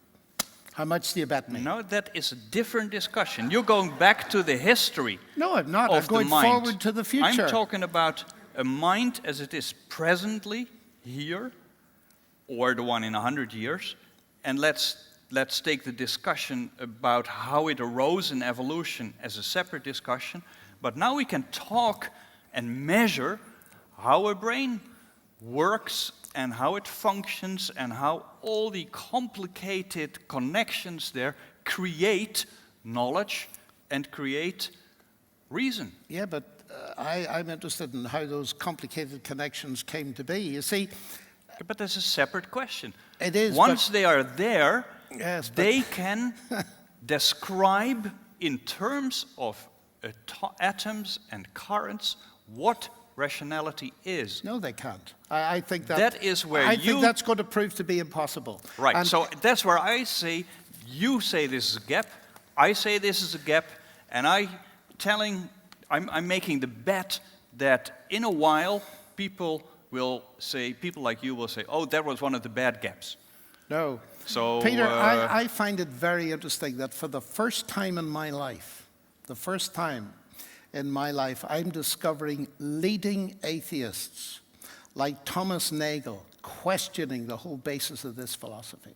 How much do you bet me? No, that is a different discussion. You're going back to the history. No, I'm not. I'm going forward to the future. I'm talking about a mind as it is presently here, or the one in 100 years, and let's take the discussion about how it arose in evolution as a separate discussion. But now we can talk and measure how a brain works and how it functions and how all the complicated connections there create knowledge and create reason. Yeah, but I'm interested in how those complicated connections came to be. You see... But that's a separate question. It is. Once they are there, yes, they can describe in terms of atoms and currents what rationality is. No, they can't. I think that is where I think that's going to prove to be impossible. Right. And so that's where I say, you say this is a gap, I say this is a gap, and I'm making the bet that in a while people will say, people like you will say, oh, that was one of the bad gaps. No. So, Peter, I find it very interesting that for the first time in my life, I'm discovering leading atheists like Thomas Nagel questioning the whole basis of this philosophy.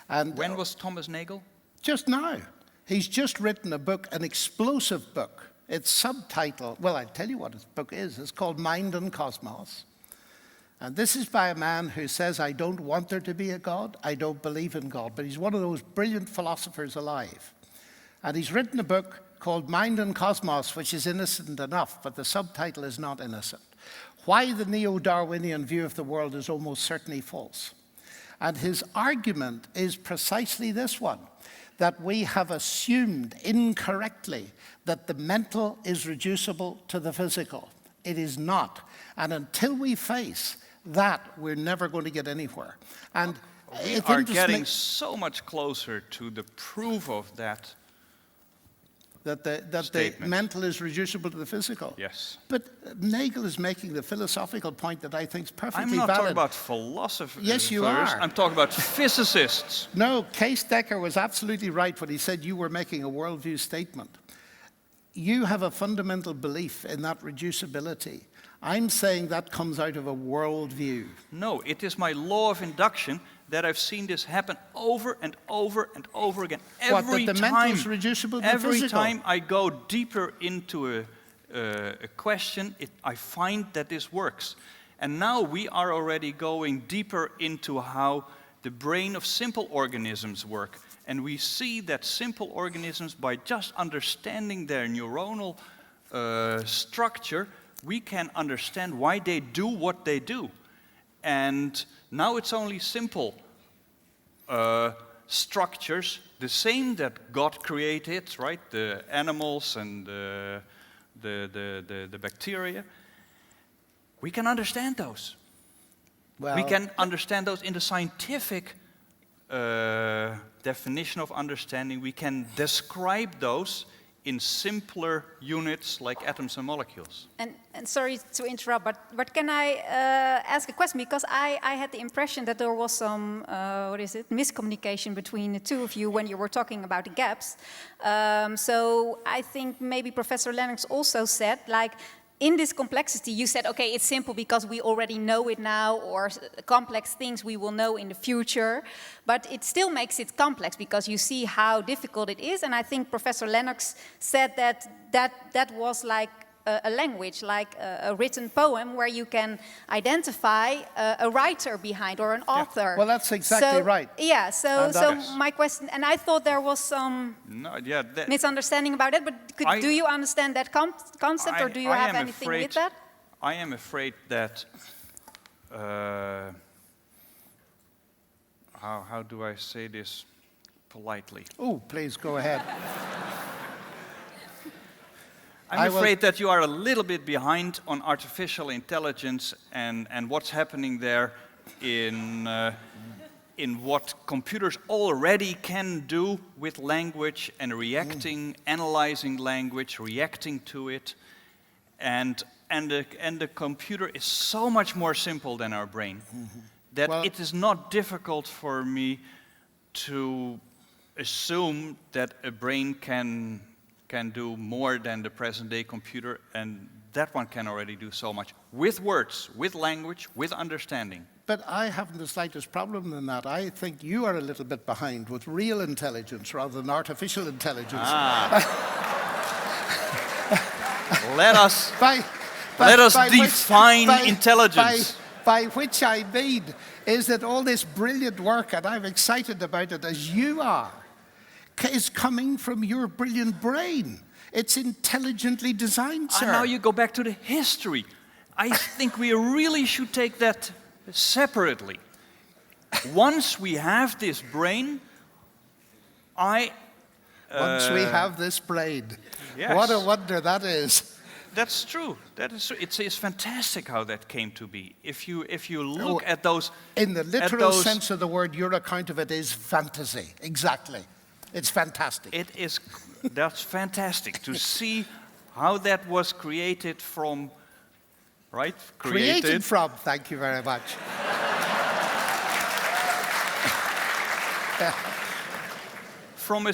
And when was Thomas Nagel? Just now. He's just written a book, an explosive book. Its subtitle, well, I'll tell you what his book is. It's called Mind and Cosmos. And this is by a man who says, I don't want there to be a God, I don't believe in God, but he's one of those brilliant philosophers alive. And he's written a book called Mind and Cosmos, which is innocent enough, but the subtitle is not innocent. Why the neo-Darwinian view of the world is almost certainly false. And his argument is precisely this one, that we have assumed incorrectly that the mental is reducible to the physical. It is not. And until we face that, we're never going to get anywhere. And we are getting so much closer to the proof of that. That the mental is reducible to the physical. Yes. But Nagel is making the philosophical point that I think is perfectly valid. I'm not talking about philosophers. Yes, you are. I'm talking about physicists. No, Case Decker was absolutely right when he said you were making a worldview statement. You have a fundamental belief in that reducibility. I'm saying that comes out of a worldview. No, it is my law of induction that I've seen this happen over and over and over again. Every time I go deeper into a question, I find that this works. And now we are already going deeper into how the brain of simple organisms work. And we see that simple organisms, by just understanding their neuronal structure, we can understand why they do what they do. And now it's only simple structures, the same that God created, right? The animals and the bacteria. We can understand those. Well, we can understand those in the scientific definition of understanding. We can describe those in simpler units like atoms and molecules. And sorry to interrupt, but can I ask a question? Because I had the impression that there was some, miscommunication between the two of you when you were talking about the gaps. So I think maybe Professor Lennox also said, like, in this complexity, you said, okay, it's simple because we already know it now, or complex things we will know in the future. But it still makes it complex because you see how difficult it is. And I think Professor Lennox said that was like a language, like a written poem where you can identify a writer behind or an author. Well, that's exactly right. Yeah, so my question, and I thought there was some misunderstanding about it, but do you understand that concept, or do you have anything with that? I am afraid that, how do I say this politely? Oh, please go ahead. I'm afraid that you are a little bit behind on artificial intelligence and what's happening there in what computers already can do with language and reacting, analyzing language, reacting to it. And the computer is so much more simple than our brain that it is not difficult for me to assume that a brain can do more than the present-day computer, and that one can already do so much with words, with language, with understanding. But I haven't the slightest problem in that. I think you are a little bit behind with real intelligence rather than artificial intelligence. Let us define intelligence. By which I mean is that all this brilliant work, and I'm excited about it as you are, is coming from your brilliant brain. It's intelligently designed, sir. And now you go back to the history. I think we really should take that separately. Once we have this brain, Once we have this brain. Yes. What a wonder that is. That's true. That is true. It's fantastic how that came to be. If you look at those... In the literal sense of the word, your account of it is fantasy. Exactly. It's fantastic. That's fantastic to see how that was created from right? Created from, thank you very much. From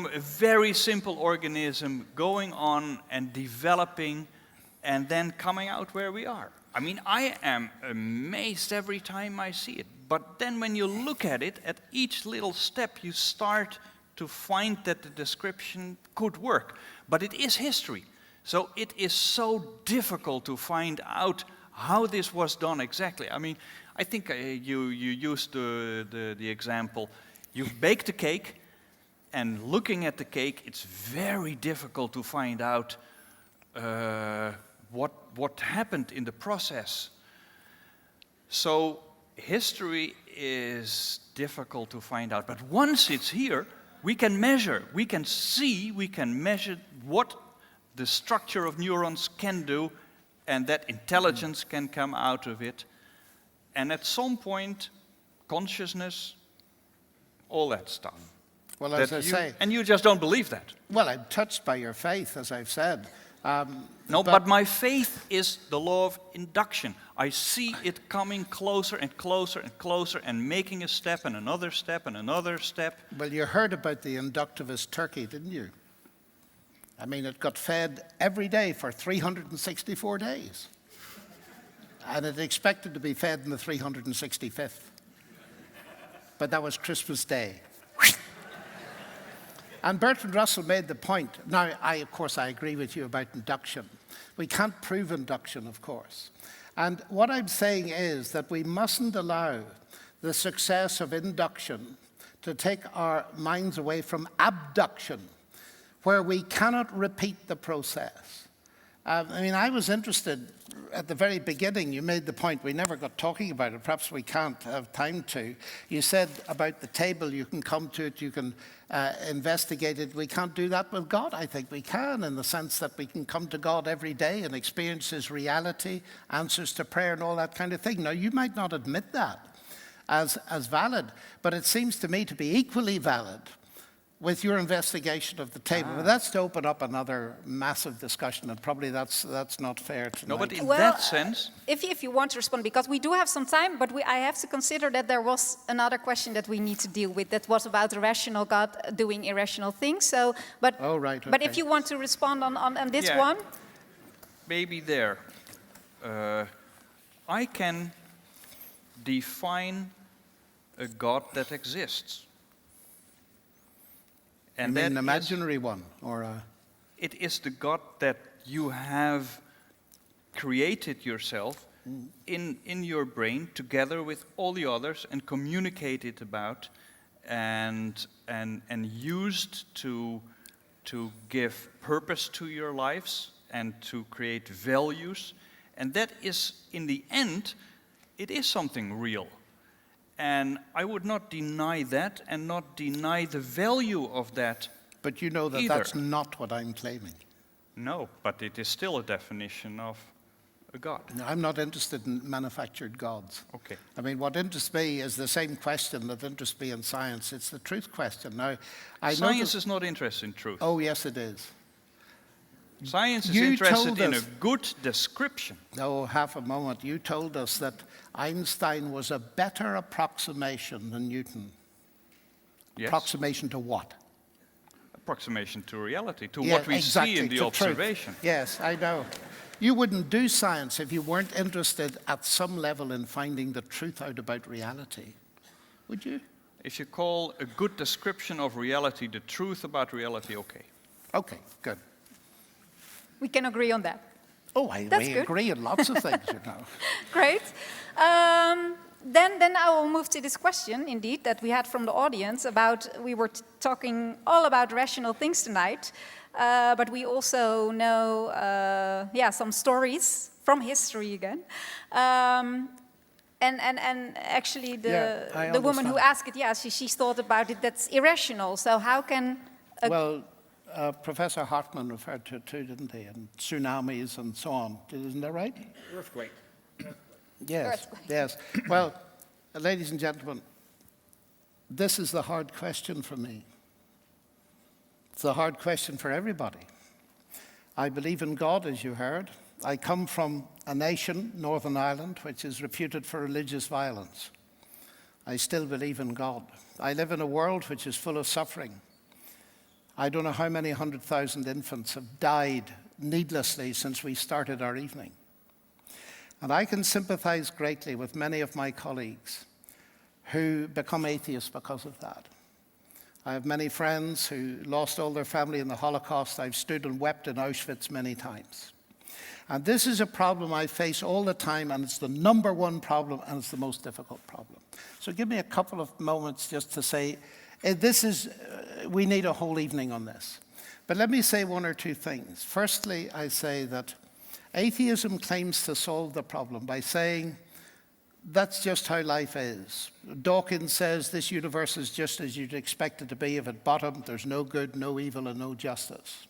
a very simple organism going on and developing and then coming out where we are. I mean, I am amazed every time I see it. But then when you look at it, at each little step, you start to find that the description could work. But it is history. So it is so difficult to find out how this was done exactly. I mean, I think you used the example. You've baked a cake, and looking at the cake, it's very difficult to find out what happened in the process. So history is difficult to find out. But once it's here, we can measure, we can see, we can measure what the structure of neurons can do, and that intelligence can come out of it. And at some point, consciousness, all that stuff. Well, as I say... And you just don't believe that. Well, I'm touched by your faith, as I've said. No, but my faith is the law of induction. I see it coming closer and closer and closer and making a step and another step and another step. Well, you heard about the inductivist turkey, didn't you? I mean, it got fed every day for 364 days. And it expected to be fed in the 365th. But that was Christmas Day. And Bertrand Russell made the point. Now, of course, I agree with you about induction. We can't prove induction, of course. And what I'm saying is that we mustn't allow the success of induction to take our minds away from abduction, where we cannot repeat the process. I mean, I was interested at the very beginning. You made the point, we never got talking about it. Perhaps we can't have time to. You said about the table, you can come to it, you can investigate it. We can't do that with God. I think we can, in the sense that we can come to God every day and experience His reality, answers to prayer and all that kind of thing. Now, you might not admit that as valid, but it seems to me to be equally valid with your investigation of the table. But that's to open up another massive discussion, and probably that's not fair tonight. No, but in that sense... If you want to respond, because we do have some time, but I have to consider that there was another question that we need to deal with that was about the rational God doing irrational things. So, but, oh, right, okay. But if you want to respond on this one... Maybe there. I can define a God that exists. And you mean an imaginary one, or a... It is the God that you have created yourself in your brain together with all the others and communicated about and used to give purpose to your lives and to create values. And that is, in the end, it is something real. And I would not deny that and not deny the value of that. But you know that either. That's not what I'm claiming. No, but it is still a definition of a God. No, I'm not interested in manufactured gods. Okay. I mean, what interests me is the same question that interests me in science. It's the truth question. Now, science is not interested in truth. Oh, yes, it is. Science is interested in a good description. No, half a moment. You told us that Einstein was a better approximation than Newton. Yes. Approximation to what? Approximation to reality, to what we see in the observation. Truth. Yes, I know. You wouldn't do science if you weren't interested at some level in finding the truth out about reality, would you? If you call a good description of reality the truth about reality, okay. Okay, good. We can agree on that. Oh, we agree on lots of things, you know. Great. Then I will move to this question, indeed, that we had from the audience about, we were talking all about rational things tonight, but we also know, some stories from history again. And actually the woman who asked it, she thought about it, that's irrational. So how can... Professor Hartman referred to it too, didn't he? And tsunamis and so on. Isn't that right? Earthquake. Yes, yes. Well, ladies and gentlemen, this is the hard question for me. It's a hard question for everybody. I believe in God, as you heard. I come from a nation, Northern Ireland, which is reputed for religious violence. I still believe in God. I live in a world which is full of suffering. I don't know how many 100,000 infants have died needlessly since we started our evening. And I can sympathize greatly with many of my colleagues who become atheists because of that. I have many friends who lost all their family in the Holocaust. I've stood and wept in Auschwitz many times. And this is a problem I face all the time, and it's the number one problem, and it's the most difficult problem. So give me a couple of moments just to say, we need a whole evening on this. But let me say one or two things. Firstly, I say that atheism claims to solve the problem by saying, that's just how life is. Dawkins says this universe is just as you'd expect it to be. If at bottom, there's no good, no evil, and no justice.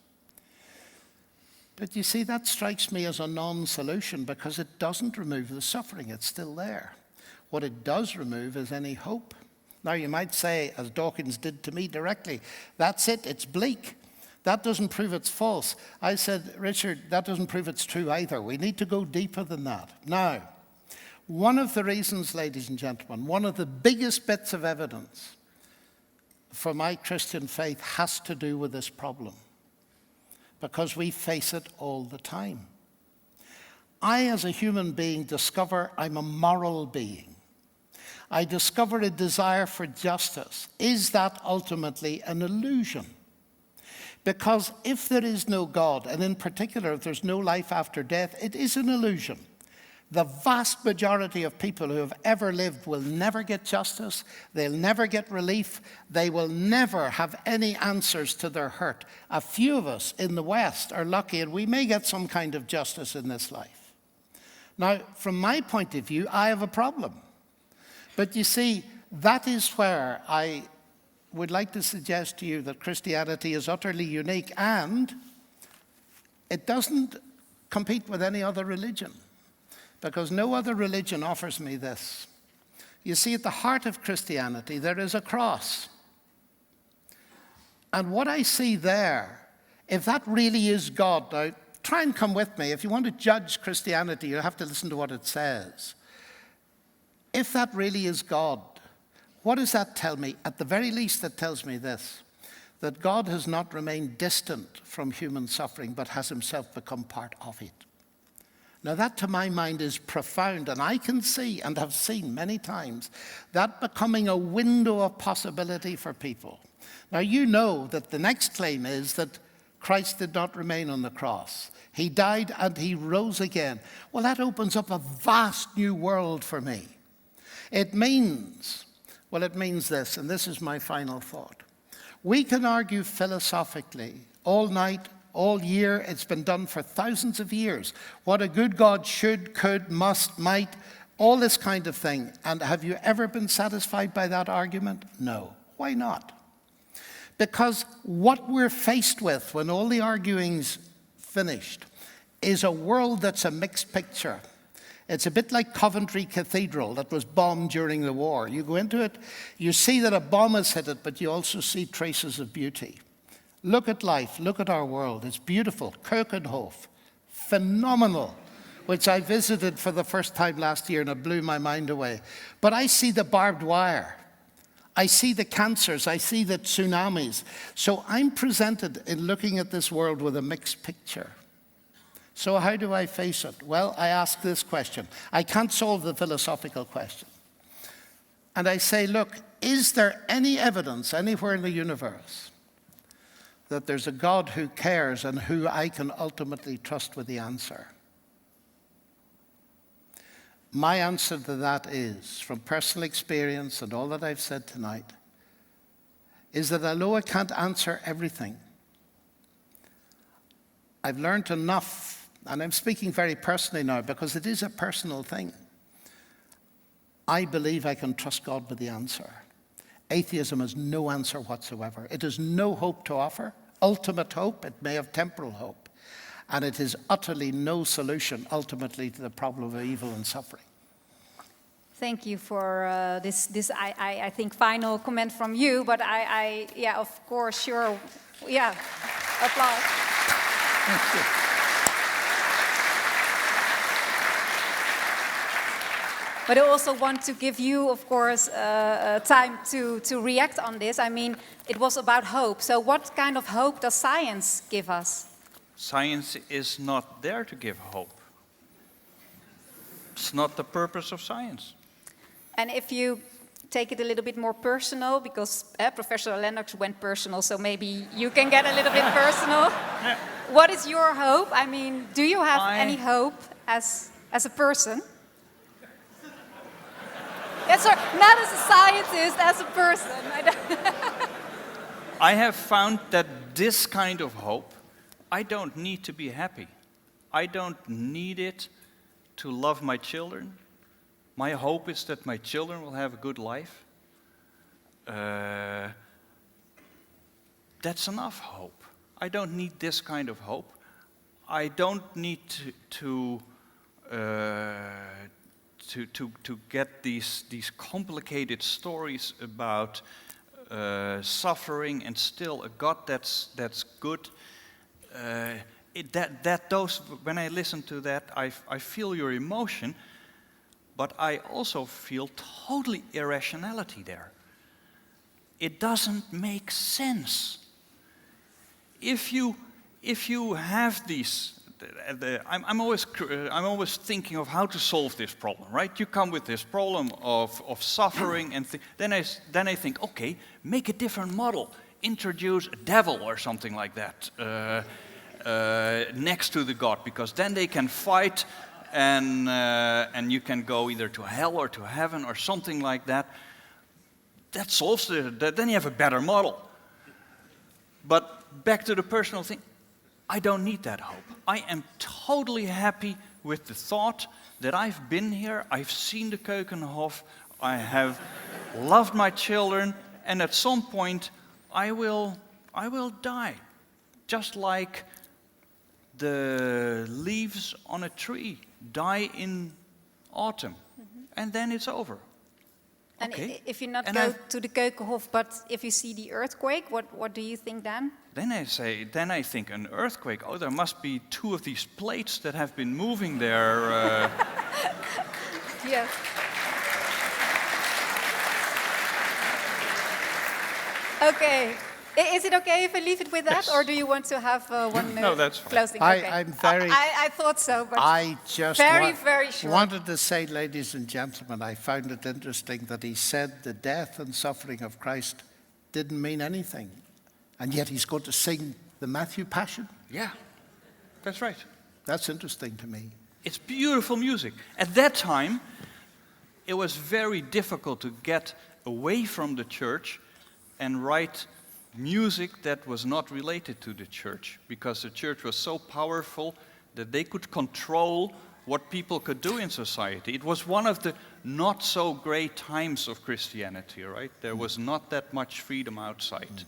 But you see, that strikes me as a non-solution because it doesn't remove the suffering. It's still there. What it does remove is any hope. Now, you might say, as Dawkins did to me directly, that's it, it's bleak. That doesn't prove it's false. I said, Richard, that doesn't prove it's true either. We need to go deeper than that. Now, one of the reasons, ladies and gentlemen, one of the biggest bits of evidence for my Christian faith has to do with this problem, because we face it all the time. I, as a human being, discover I'm a moral being. I discover a desire for justice. Is that ultimately an illusion? Because if there is no God, and in particular if there's no life after death, it is an illusion. The vast majority of people who have ever lived will never get justice, they'll never get relief, they will never have any answers to their hurt. A few of us in the West are lucky, and we may get some kind of justice in this life. Now, from my point of view, I have a problem. But you see, that is where I would like to suggest to you that Christianity is utterly unique, and it doesn't compete with any other religion, because no other religion offers me this. You see, at the heart of Christianity, there is a cross. And what I see there, if that really is God, now try and come with me. If you want to judge Christianity, you have to listen to what it says. If that really is God, what does that tell me? At the very least, it tells me this, that God has not remained distant from human suffering, but has himself become part of it. Now that, to my mind, is profound, and I can see, and have seen many times, that becoming a window of possibility for people. Now you know that the next claim is that Christ did not remain on the cross. He died and he rose again. Well, that opens up a vast new world for me. It means this, and this is my final thought. We can argue philosophically all night, all year. It's been done for thousands of years. What a good God should, could, must, might, all this kind of thing. And have you ever been satisfied by that argument? No. Why not? Because what we're faced with when all the arguing's finished is a world that's a mixed picture. It's a bit like Coventry Cathedral that was bombed during the war. You go into it, you see that a bomb has hit it, but you also see traces of beauty. Look at life, look at our world. It's beautiful. Keukenhof, phenomenal, which I visited for the first time last year and it blew my mind away. But I see the barbed wire. I see the cancers, I see the tsunamis. So I'm presented in looking at this world with a mixed picture. So how do I face it? Well, I ask this question. I can't solve the philosophical question. And I say, look, is there any evidence anywhere in the universe that there's a God who cares and who I can ultimately trust with the answer? My answer to that is, from personal experience and all that I've said tonight, is that although I can't answer everything, I've learned enough. And I'm speaking very personally now because it is a personal thing. I believe I can trust God with the answer. Atheism has no answer whatsoever. It has no hope to offer. Ultimate hope, it may have temporal hope. And it is utterly no solution ultimately to the problem of evil and suffering. Thank you for this I think, final comment from you. But yeah, of course, sure. Yeah, applause. Thank you. But I also want to give you, of course, time to react on this. I mean, it was about hope. So what kind of hope does science give us? Science is not there to give hope. It's not the purpose of science. And if you take it a little bit more personal, because Professor Lennox went personal, so maybe you can get a little bit personal. Yeah. What is your hope? I mean, do you have any hope as a person? Yes, sir. Not as a scientist, as a person. I have found that this kind of hope, I don't need to be happy. I don't need it to love my children. My hope is that my children will have a good life. That's enough hope. I don't need this kind of hope. I don't need to get these complicated stories about suffering and still a God that's good. When I listen to that, I feel your emotion, but I also feel totally irrationality there. It doesn't make sense. If you have these, I'm always thinking of how to solve this problem, right? You come with this problem of suffering, and then I think, okay, make a different model, introduce a devil or something like that next to the God, because then they can fight, and you can go either to hell or to heaven or something like that. That solves then you have a better model. But back to the personal thing, I don't need that hope. I am totally happy with the thought that I've been here, I've seen the Keukenhof, I have loved my children, and at some point I will die. Just like the leaves on a tree die in autumn, and then it's over. And okay. if you not go to the Keukenhof, but if you see the earthquake, what do you think then? Then I think an earthquake. Oh, there must be two of these plates that have been moving there. Yes. Okay. Is it okay if I leave it with that, or do you want to have one No, that's fine. closing? Okay. I'm very. I thought so, but I just very short. wanted to say, ladies and gentlemen, I found it interesting that he said the death and suffering of Christ didn't mean anything, and yet he's going to sing the Matthew Passion. Yeah, that's right. That's interesting to me. It's beautiful music. At that time, it was very difficult to get away from the church and write music that was not related to the church, because the church was so powerful that they could control what people could do in society. It was one of the not so great times of Christianity, right? There was not that much freedom outside.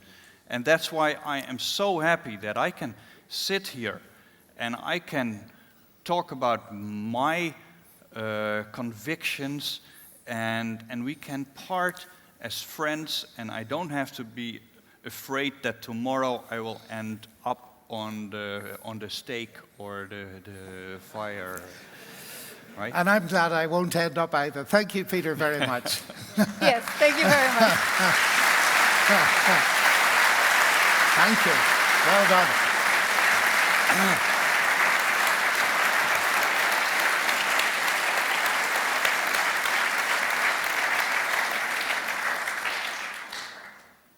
And that's why I am so happy that I can sit here and I can talk about my convictions, and we can part as friends, and I don't have to be afraid that tomorrow I will end up on the stake or the fire, right? And I'm glad I won't end up either. Thank you, Peter, very much. Yes, thank you very much. Thank you. Well done.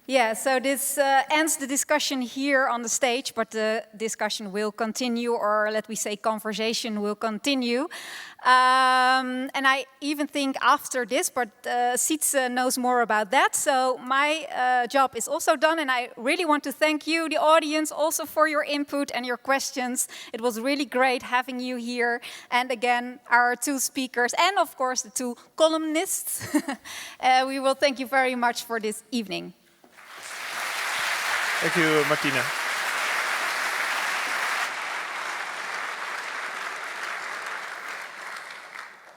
Yeah, so this ends the discussion here on the stage, but the discussion will continue, or let me say conversation will continue. And I even think after this, but Sietse knows more about that. So my job is also done, and I really want to thank you, the audience, also for your input and your questions. It was really great having you here. And again, our two speakers, and of course the two columnists. We will thank you very much for this evening. Thank you, Martina.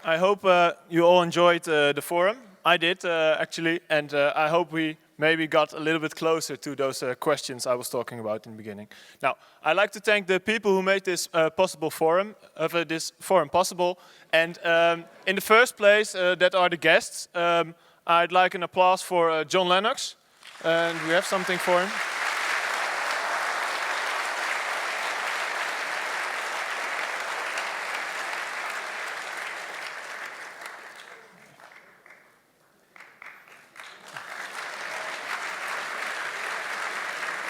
I hope you all enjoyed the forum. I did actually, and I hope we maybe got a little bit closer to those questions I was talking about in the beginning. Now, I'd like to thank the people who made this this forum possible. And in the first place, that are the guests. I'd like an applause for John Lennox, and we have something for him.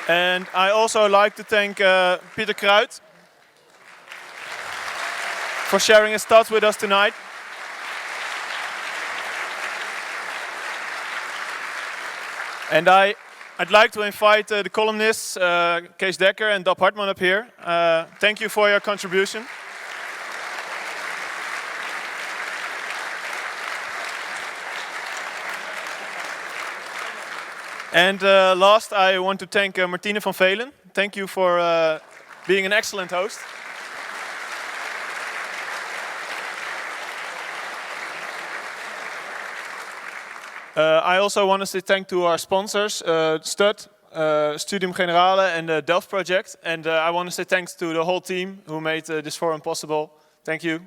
And I also like to thank Pieter Kruit for sharing his thoughts with us tonight. And I'd like to invite the columnists, Kees Dekker and Dab Hartman up here. Thank you for your contribution. And last, I want to thank Martine van Velen. Thank you for being an excellent host. I also want to say thank to our sponsors, STUD, Studium Generale and the Delft project. And I want to say thanks to the whole team who made this forum possible. Thank you.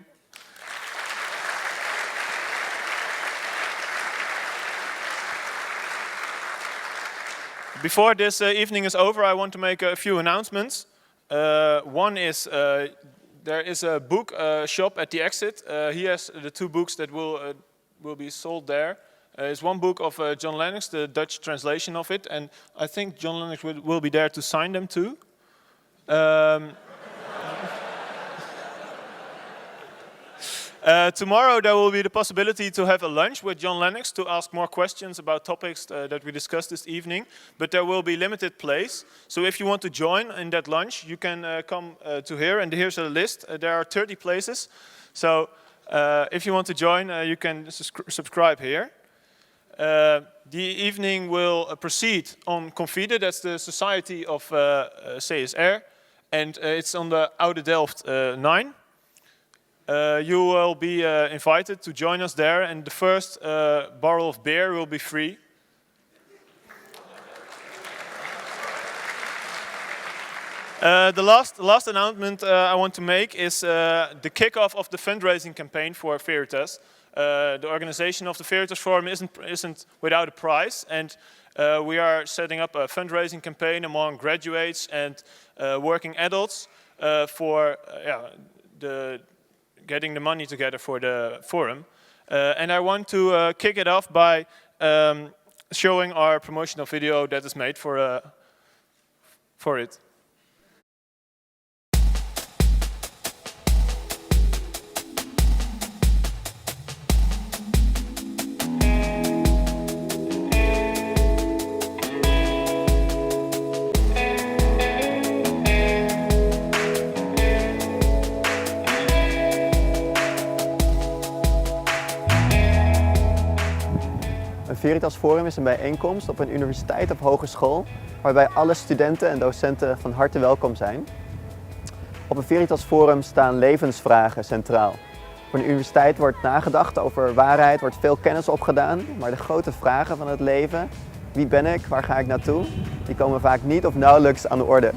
Before this evening is over, I want to make a few announcements. One is there is a book shop at the exit. He has the 2 books that will be sold there. It's one book of John Lennox, the Dutch translation of it, and I think John Lennox will be there to sign them too. Tomorrow there will be the possibility to have a lunch with John Lennox to ask more questions about topics that we discussed this evening, but there will be limited place. So if you want to join in that lunch, you can come to here, and here's a list. There are 30 places. So if you want to join, you can subscribe here. The evening will proceed on Confide, that's the Society of CSR, and it's on the Oude Delft 9. You will be invited to join us there, and the first barrel of beer will be free. The last announcement I want to make is the kickoff of the fundraising campaign for Veritas. The organization of the Veritas Forum isn't without a prize, and we are setting up a fundraising campaign among graduates and working adults for getting the money together for the forum. And I want to kick it off by showing our promotional video that is made for it. Een Veritas Forum is een bijeenkomst op een universiteit of hogeschool waarbij alle studenten en docenten van harte welkom zijn. Op een Veritas Forum staan levensvragen centraal. Voor een universiteit wordt nagedacht over waarheid, wordt veel kennis opgedaan, maar de grote vragen van het leven, wie ben ik, waar ga ik naartoe, die komen vaak niet of nauwelijks aan de orde.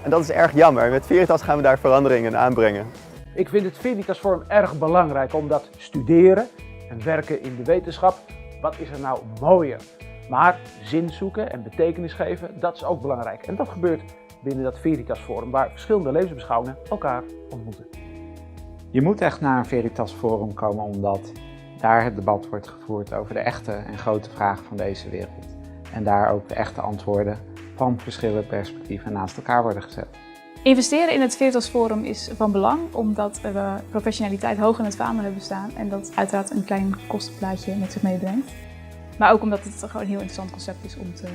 En dat is erg jammer. Met Veritas gaan we daar veranderingen aanbrengen. Ik vind het Veritas Forum erg belangrijk omdat studeren en werken in de wetenschap, wat is er nou mooier? Maar zin zoeken en betekenis geven, dat is ook belangrijk. En dat gebeurt binnen dat Veritas Forum, waar verschillende levensbeschouwingen elkaar ontmoeten. Je moet echt naar een Veritas Forum komen omdat daar het debat wordt gevoerd over de echte en grote vragen van deze wereld. En daar ook de echte antwoorden van verschillende perspectieven naast elkaar worden gezet. Investeren in het Veritas Forum is van belang omdat we professionaliteit hoog in het vaandel hebben staan en dat uiteraard een klein kostenplaatje met zich meebrengt. Maar ook omdat het gewoon een heel interessant concept is om te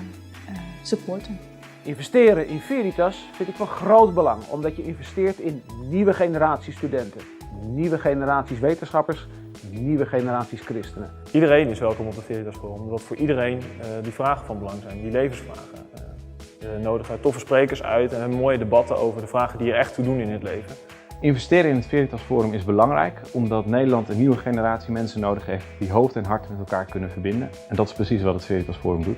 supporten. Investeren in Veritas vind ik van groot belang, omdat je investeert in nieuwe generaties studenten, nieuwe generaties wetenschappers, nieuwe generaties christenen. Iedereen is welkom op het Veritas Forum, omdat voor iedereen die vragen van belang zijn, die levensvragen. We nodigen toffe sprekers uit en hebben mooie debatten over de vragen die er echt toe doen in het leven. Investeren in het Veritas Forum is belangrijk, omdat Nederland een nieuwe generatie mensen nodig heeft die hoofd en hart met elkaar kunnen verbinden. En dat is precies wat het Veritas Forum doet.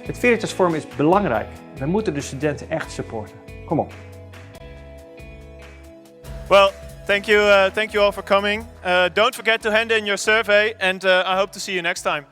Het Veritas Forum is belangrijk. We moeten de studenten echt supporten. Kom op. Well, thank you all for coming. Don't forget to hand in your survey, and I hope to see you next time.